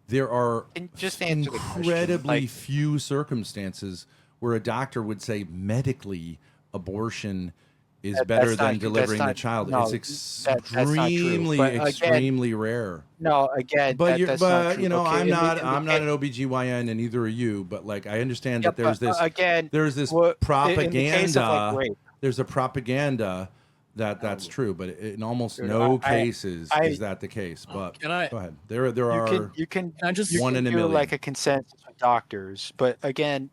there are And just answer the question, incredibly like- few circumstances where a doctor would say medically abortion is That- better that's than not- delivering that's the not- child. no, It's that's not true. extremely, But again- extremely rare. No, again, But that's not true. you know, Okay, I'm in the- not in the I'm not case- an OBGYN and neither are you, but like I understand Yeah, that there's but, this again, there's this in the propaganda. case of, like, rape. There's a propaganda that's true, but in almost Dude, no I- cases I- is that the case. But Can I- go ahead. There are you can just one in a do million. like a consensus with doctors, but again,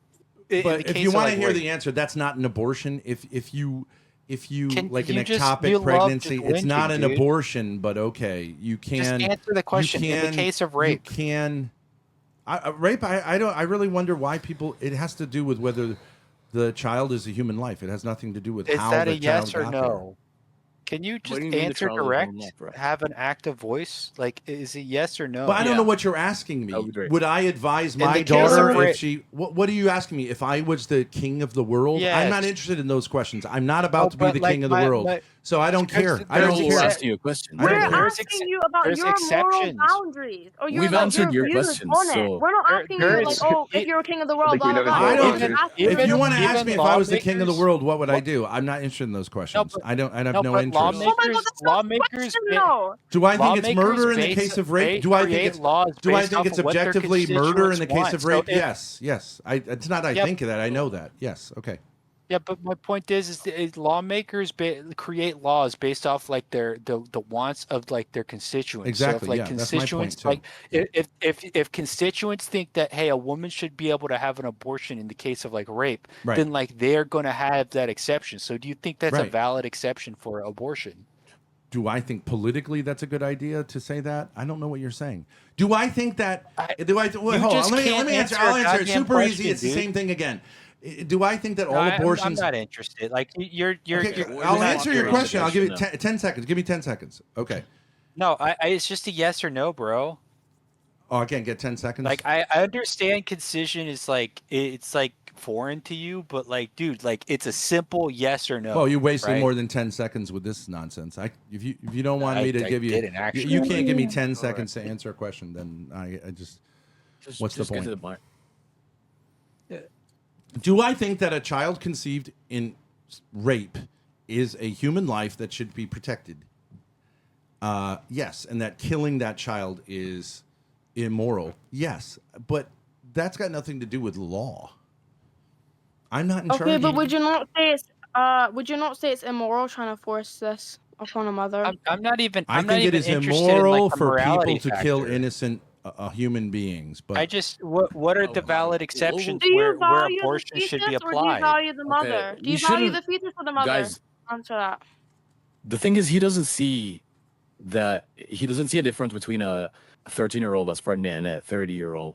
in But the if case you of, want to like, hear rape- the answer, that's not an abortion. If you like an you just- ectopic you love pregnancy, just it's not whinging, an dude. abortion. But okay, you can answer the question. You In the can, case of rape. you can. Rape. I don't. I really wonder why people. It has to do with whether the child is a human life. It has nothing to do with Is how that the a yes child or got there. no? Can you just do you mean the answer child is correct? normal, right? Have an active voice? Like, is it yes or no? But I don't know what you're asking me. That would be great. Would I advise In my the case daughter of if rape- she? What are you asking me? If I was the king of the world? I'm not Yes. interested in those questions. I'm not about Oh, to be but the like king of the my- world. my- So I don't there's- care. I don't there's care. asking you a question. I don't We're care. asking you about there's your moral exceptions. boundaries or your We've like, answered your views question, on so- it. We're not There- asking there you like, is- oh, if you're a king of the world, think we blah know blah his blah. I moral We're don't. just boundaries. asking If you want to even ask me if I was the king of the lawmakers- world, what would I do? I'm not interested in those questions. but- I have No, no but interest. lawmakers, Oh my God, that's not a lawmakers, question, ba- though. Do I think it's lawmakers murder in the base- case of rape? ba- Do I think create it's laws do I based think off it's of what their objectively murder in the case constituents of want. rape? So Yes. It's not. I Yeah, think that. I know that. Yes. Okay. Yeah, but my point is lawmakers create laws based off like the wants of like their constituents. Exactly, So if like yeah, that's my point, constituents too. like if constituents think that hey, a woman should be able to have an abortion in the case of like rape, Right. then like they're going to have that exception. So do you think that's a Right. valid exception for abortion? Do I think politically that's a good idea to say that? I don't know what you're saying. Do I think that? Wait, hold on. just Let can't me answer. answer I'll a answer it. goddamn Super easy. question, It's the dude. same thing again. Do I think that all No, I'm abortions? not interested. Like you're Okay, you're I'll not answer your serious. question. I'll give you 10 seconds. Give me 10 seconds. Okay. No, it's just a yes or no, bro. Oh, I can't get 10 seconds. Like I understand concision is like it's like foreign to you, but like dude, like it's a simple yes or no. Well, you wasted right? more than 10 seconds with this nonsense. If you don't want me to I give you, didn't, actually. you can't give me 10 seconds to answer a question. Then I just what's the Just get point? to the point. Do I think that a child conceived in rape is a human life that should be protected? Yes, and that killing that child is immoral. Yes, but that's got nothing to do with law. I'm not in charge. Okay, but would you not say it's immoral trying to force this upon a mother? I'm not even. I I'm not think it even is interested in, immoral like, the for people morality to kill factor. innocent human beings. But I just what are the valid exceptions Do you where value the abortion should be fetus or do you applied? value the mother? Do you you value the shouldn't- fetus or the mother? guys- Answer that. The thing is, he doesn't see a difference between a 13-year-old that's pregnant and a 30-year-old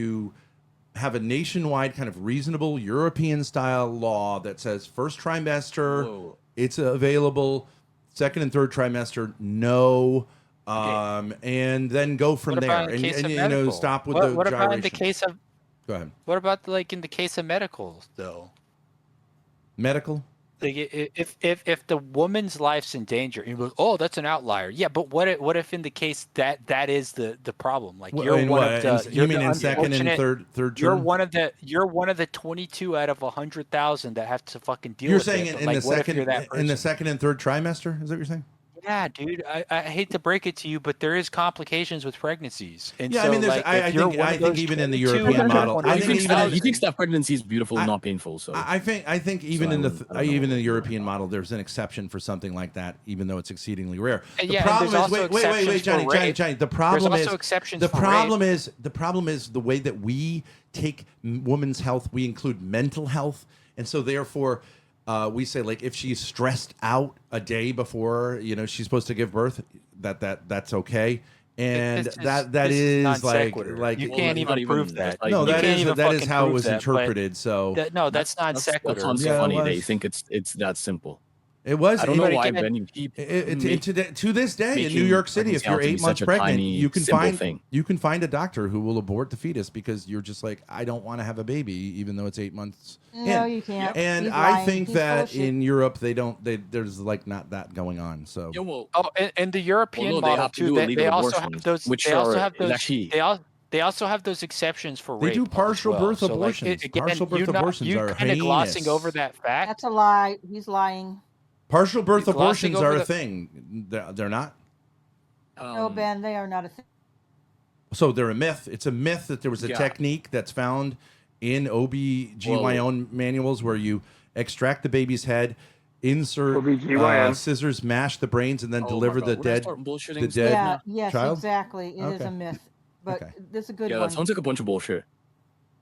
to have a nationwide kind of reasonable European style law that says first trimester it's available second and third trimester, no. And then go from What there, about in and, case and of you know, medical? stop with What the about in the gyration. case of? Go ahead. What about like in the case of medical though? Medical. Like if the woman's life's in danger, you're like, oh, that's an outlier. Yeah, but what if in the case that is the problem? Like What- you're in one what? of the In- you're you mean the in second and unfortunate- third You're term? one of the 22 out of 100,000 that have to fucking deal You're with saying it. But, in like, the what if second you're that in the person? second and third trimester? Is that what you're saying? Yeah, dude. I hate to break it to you, but there is complications with pregnancies. And Yeah, so, I mean, there's, like, I if you're think one I of think those even in the 22 European out of model, I think 100,000 even He thinks that pregnancy is beautiful, not painful. So I think even So in I the don't know. even in the European model, there's an exception for something like that, even though it's exceedingly rare. And The yeah, and problem there's is also wait, exceptions Johnny, for rape. Johnny. The problem There's is also exceptions the for problem rape. is the problem is the way that we take women's health. We include mental health, and so therefore. We say like if she's stressed out a day before she's supposed to give birth, that's okay, and This that this is non like sequitur. You can't even prove that. No, You that can't is even that is fucking how it prove was that, but interpreted. So no, that's non That sequitur. sounds Yeah, it funny. They was. think it's that simple. It was. I don't know But why again, many people To this day in New making York City, if pregnancy you're out to be 8 months such a pregnant, tiny, you can simple find thing. you can find a doctor who will abort the fetus because you're just like, I don't want to have a baby, even though it's 8 months. No, in. you can't. And He's I lying. think He's full that of shit. in Europe there's like not that going on. So Yeah, well, Oh, and the European no, they model have to too. do They illegal also have abortions, those. which They also are have those. actually- They also have those exceptions for They rape. do as partial well. birth So, like, abortions. again, Partial birth abortions you are kind of glossing heinous. over that fact. That's a lie. He's lying. partial birth You're glossing abortions are over a the- thing. They're not. No, Ben, they are not a thing. So they're a myth. It's a myth that there was a Yeah. technique that's found in OB/GYN manuals where you extract the baby's head, insert OB/GYN. scissors, mash the brains, and then Oh my deliver God, the would I dead, start bullshitting the stuff dead Yeah, now? yes, child. exactly. It is Okay. a myth. But Okay. this is a good Yeah, one. that sounds like a bunch of bullshit.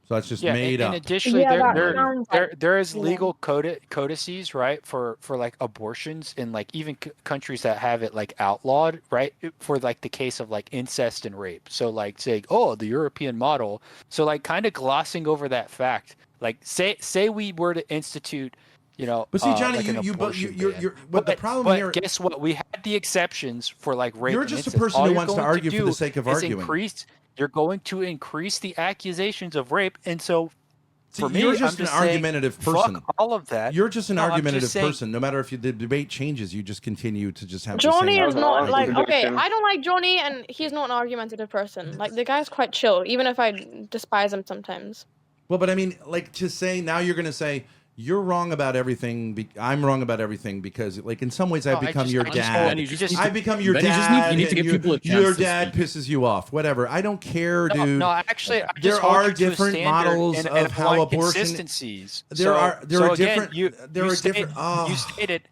So that's just Yeah, made and up. additionally, Yeah, that there sounds there like, there is you know. legal codices, right, for like abortions in like even countries that have it like outlawed, right, for like the case of like incest and rape. So like saying, oh, the European model. So like kind of glossing over that fact. Like say we were to institute, But see, Johnny, like an you're abortion ban. but the problem but here. guess what? We had the exceptions for like rape. You're and just a incest. person All who you're wants to going argue for the do sake of is arguing. You're going to increase the accusations of rape, and so See, for me, you're just I'm an saying, argumentative person. Fuck all of that. You're just an No, I'm argumentative saying- person. No matter if the debate changes, you just continue to just have Johnny the is same. not like awesome okay. prediction. I don't like Johnny, and he's not an argumentative person. Like the guy's quite chill, even if I despise him sometimes. Well, but I mean, like to say now you're going to say you're wrong about everything. I'm wrong about everything because, like, in some ways, I've No, become your I just dad. told you just- I've become your Benny, dad. you need to give and people a chance your to dad speak. pisses you off. Whatever. I don't care, No, dude. no, actually, I There just hold are you to a different standard models and of how apply abortion. consistencies. There are so again, different. There you are stated- different. Oh. You stated.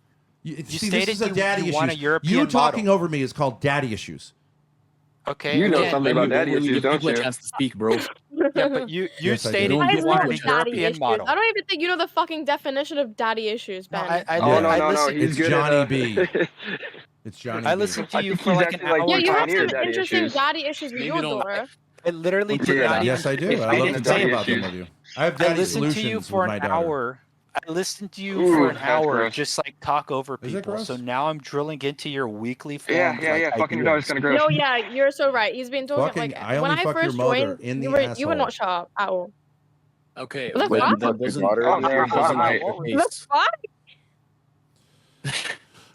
See, this stated is a you daddy want a issues. European You talking model. over me is called daddy issues. Okay. You know again, something Benny, about daddy when you issues, give don't people a you? chance to speak, bro. Yeah, but you Yes, I do. stated Don't That you is give wanted not a people a daddy European issues. model. I don't even think you know the fucking definition of daddy issues, No, Ben. I, Oh Yeah. no, I no, no. listen. He's It's good Johnny at. B. It's Johnny I B. listened to I you think for he's like an actually like hour. Yeah, you have pioneer some daddy interesting issues. daddy issues with Maybe your don't- daughter. I literally Let's did hear not that. even. Yes, I do. It's I I love didn't to talk say about them it. with you. I have I daddy listened to you solutions for with my an daughter. hour. I listened to you Ooh, for an that's hour, gross. just like talk over Is that people. gross? So now I'm drilling into your weekly form. Yeah, yeah, like, yeah. Fucking your daughter's ideas. kind of gross. No, yeah, you're so right. He's been talking Fucking, like I when only I fuck your first mother joined, in the you were asshole. not sharp at all. Okay, The but fuck? that doesn't. Daughter Oh, in there, fuck, fuck, doesn't mate. make The fuck?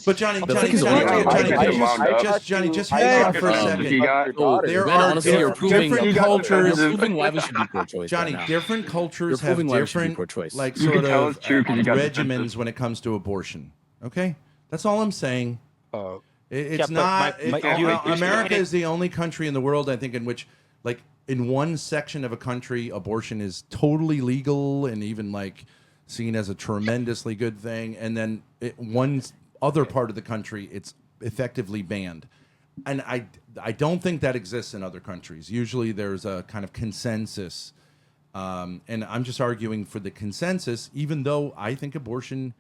But Johnny, That's Johnny, like his Johnny, own- Johnny, I Johnny, get wound up. just Hey, hang on for a You second. got. There Ben, are honestly, you're proving different you got cultures. defensive. You're proving why we should be pro-choice. Johnny, right now. different cultures You're have proving why we should be different, pro-choice. like, You sort can tell of it's true 'cause you got regimens defensive. when it comes to abortion. Okay, that's all I'm saying. Oh, It's Yeah, but not. you America stated- is the only country in the world, I think, in which, like, in one section of a country, abortion is totally legal and even like seen as a tremendously good thing, and then one other part of the country, it's effectively banned. And I don't think that exists in other countries. Usually, there's a kind of consensus, and I'm just arguing for the consensus, even though I think abortion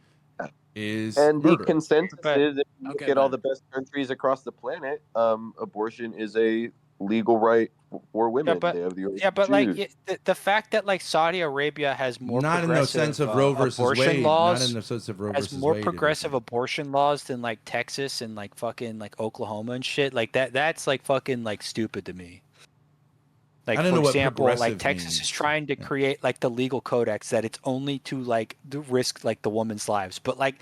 is And the murder. consensus But- is if you Okay, look at all man. the best countries across the planet, abortion is a legal right for women. but They have the right yeah, to but like choose. the fact that like Saudi Arabia has more Not in the progressive, sense of Roe versus abortion Wade. laws, Not in the sense of Roe has versus more Wade. progressive abortion laws than like Texas and like fucking like Oklahoma and shit. Like that's like fucking like stupid to me. Like I don't for know what example, like progressive Texas means. is trying to create like the legal codex that it's only to like risk like the woman's lives, but like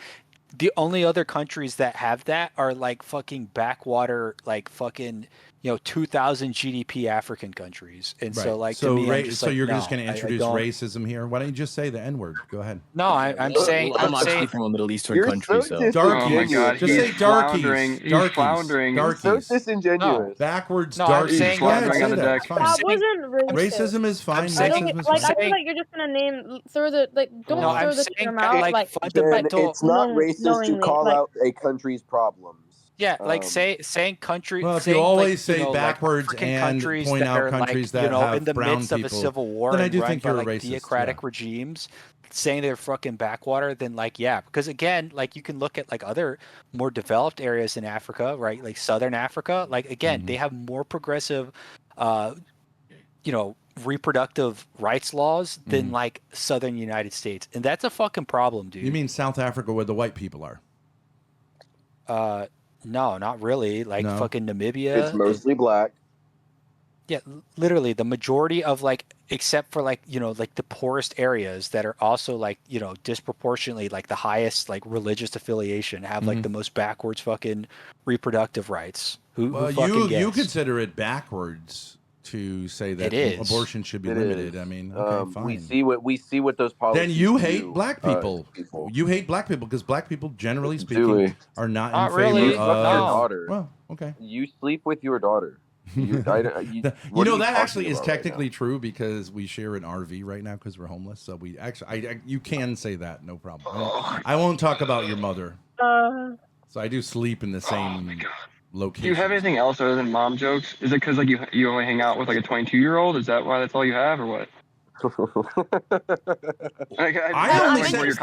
the only other countries that have that are like fucking backwater, like fucking 2,000 GDP African countries, and so like to me, I'm just so like, you're no, just going to I introduce don't- racism here? Why don't you just say the N word? Go ahead. No, I'm saying I'm actually from a Middle Eastern You're country, so so Darkies. Oh my God, Just he's say floundering. darkies. He's Darkies. floundering. You're so Darkies. disingenuous. Backwards No, I'm darkies. saying Go ahead, floundering say on the that. deck. It's fine. That saying- wasn't racist. Racism is fine. saying- I don't Racism is like. I fine. feel like you're just gonna name throw the like. Don't No, I'm throw the saying term that, out like, like. Ben, fundamental. it's not racist to knowingly, call like- out a country's problems. Yeah, like Um, saying country. Well, if you saying, always like, say like, backwards African and countries point that out are countries like, that have in the brown midst of a people, civil war then I and do run think by you're a like racist, theocratic yeah. regimes, saying they're fucking backwater, then like yeah, because again, like you can look at like other more developed areas in Africa, right? Like Southern Africa, like again, they have more progressive, reproductive rights laws than like Southern United States, and that's a fucking problem, dude. You mean South Africa where the white people are? No, not really. Like No? fucking Namibia. It's mostly black. Yeah, literally the majority of like, except for like, like the poorest areas that are also like, disproportionately like the highest like religious affiliation have like the most backwards fucking reproductive rights. Who fucking you gets? consider it backwards to say that It is. abortion should be It limited. is. I mean, okay, fine. We see what those policies. Then you hate do, black people. You hate black people because black people, generally speaking, we? are not Not in really. favor You fuck of. your daughter. Well, okay. You sleep with your daughter. You what know are you that talking actually is about right technically true because we share an RV right now because we're homeless. So we actually, you can say that, no problem. I won't talk about your mother. So I do sleep in the same location. Do you have anything else other than mom jokes? Is it because like you only hang out with like a 22-year-old? Is that why that's all you have, or what? I only say. Wait.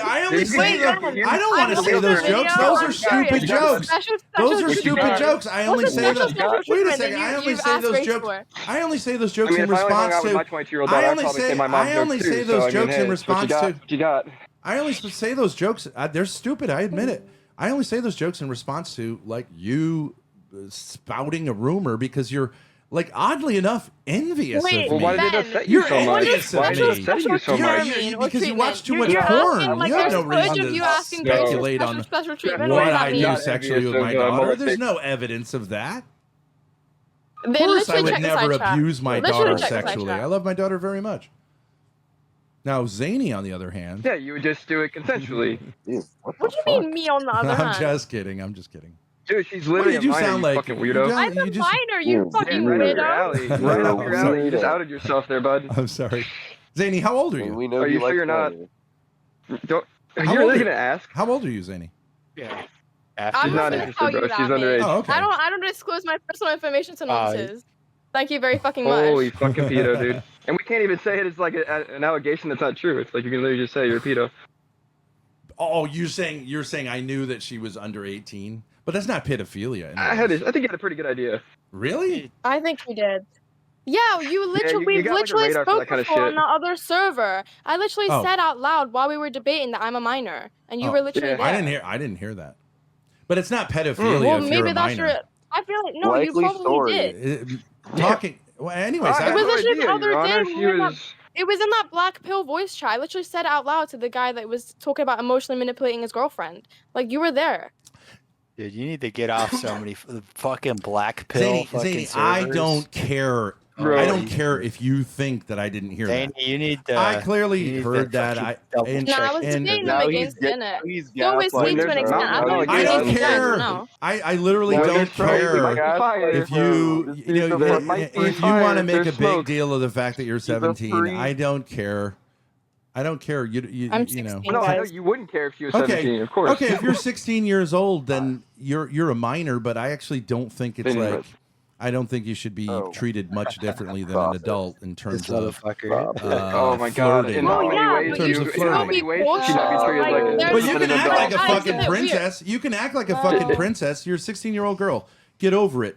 I only say the. I don't want to say those jokes. Those are stupid jokes. Those are stupid jokes. I only say those. Wait a second. I only say those jokes. I only say those jokes in response to. I only say those jokes in response to. What you got? I only say those jokes. They're stupid. I admit it. I only say those jokes in response to like you spouting a rumor because you're. Like oddly enough, envious of me. Well, why did it upset you You're so much? envious of Why did it me. upset you so much? Because you watch too much You're porn. asking, like, You have there's no footage reason of you to asking girls for speculate on special treatment. What what does that I mean? do sexually with my daughter. There's no evidence of that. Of They course, I literally would check the never side chat. abuse my Literally daughter check the side sexually. chat. I love my daughter very much. Now, Zany, on the other hand, Yeah, you would just do it consensually. What do you mean me on the other I'm hand? just kidding. I'm just kidding. Dude, she's literally What did you a minor, sound you like? fucking You weirdo. don't- I'm a just- minor, you fucking Right up your weirdo. alley. Right up your alley. You just outed yourself there, bud. I'm sorry. Zany, how old are you? We know Are you sure you're not? Don't. Are you really gonna ask? How old are you, Zany? Yeah. I'm She's just not gonna interested, tell you bro. that, She's man. underage. Oh, okay. I don't disclose my personal information to novices. Thank you very fucking much. Holy fucking pedo, dude. And we can't even say it as like an allegation that's not true. It's like you can literally just say you're a pedo. Oh, you're saying I knew that she was under 18, but that's not pedophilia. I think you had a pretty good idea. Really? I think you did. Yeah, you literally, you we got, like, a literally radar for spoke that kind of before on shit. the other server. I literally Oh. said out loud while we were debating that I'm a minor, and you Oh, were literally there. I didn't hear that. But it's not pedophilia Well, if you're maybe a that's minor. your. I feel like no, you probably did. Talking. Well, anyways, It was literally the other day. She when we were not- was. It was in that black pill voice chat. I literally said out loud to the guy that was talking about emotionally manipulating his girlfriend. Like you were there. Dude, you need to get off so many fucking black pill Zany, fucking Zany, I servers. don't care. Bro, I don't you- care if you think that I didn't hear Zany, that. you need to. I clearly you need heard to that. fucking I double and, No, I was and debating them against the internet. You always gaslighting. sleep to an extent. I don't I don't think care. no. I literally Well, don't there's smoke. care if you if you want to make a big smoke. deal of the fact that you're 17. free- I don't care. I don't care. You I'm you know. 16, No, I know guys. you wouldn't care if you were 17, of course. Okay, if you're 16 years old, then you're a minor. But I actually don't think it's Anyways. like. I don't think you should be treated much differently than an adult in terms of Oh my god! flirting. In how many yeah, ways but do you you? can In still how many be ways should you be cautious. treated Like, like there's- But you an can act adult? like a I fucking find it weird. princess. You can act like a fucking princess. You're a 16-year-old girl. Get over it.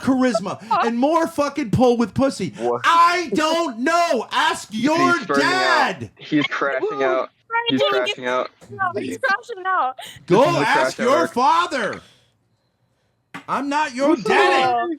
charisma and more fucking pull with pussy? I don't know. Ask your He's burning dad. out. He's crashing out. He's crashing out. He's crashing out. Go This is a ask crash at your work. father. I'm not your daddy.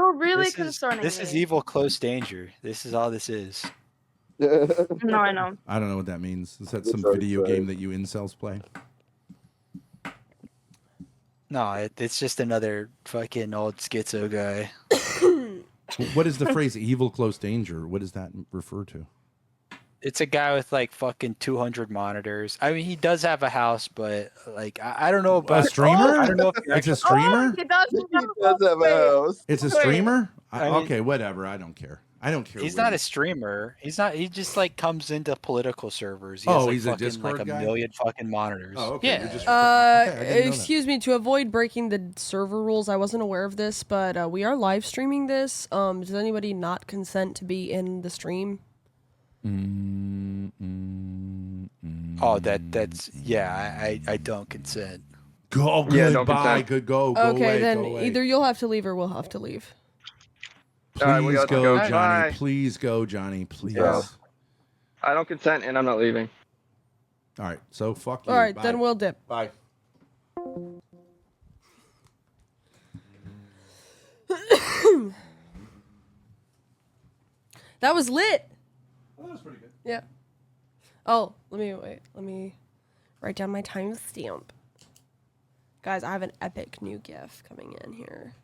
You're really This is concerning this is me. evil close danger. This is all this is. No, I know. I don't know what that means. Is that some Sorry, video sorry. game that you incels play? No, it's just another fucking old schizo guy. What is the phrase "evil close danger"? What does that refer to? It's a guy with like fucking 200 monitors. I mean, he does have a house, but like I don't know about A streamer? I don't know if you're It's a actually- streamer? He does. He does have a house. It's a Wait. streamer? I mean- Okay, whatever. I don't care. I don't care. He's what not he- a streamer. He's not. He just like comes into political servers. He Oh, has, like, he's a fucking, Discord like a guy? million fucking monitors. Oh, okay. Yeah. You're just- okay, I didn't know that. Excuse me, to avoid breaking the server rules, I wasn't aware of this, but we are live streaming this. Does anybody not consent to be in the stream? Oh, that's yeah. I don't consent. Go, Yeah, good, don't bye, consent. good, go Okay, away, then go away. either you'll have to leave or we'll have to leave. Please All right, we gotta go, go. Johnny. Bye. Please go, Johnny. Please. Yeah. I don't consent, and I'm not leaving. All right, so fuck you. All right, Bye. then we'll dip. Bye. That was lit. Well, that was pretty good. Yeah. Oh, let me write down my timestamp. Guys, I have an epic new GIF coming in here.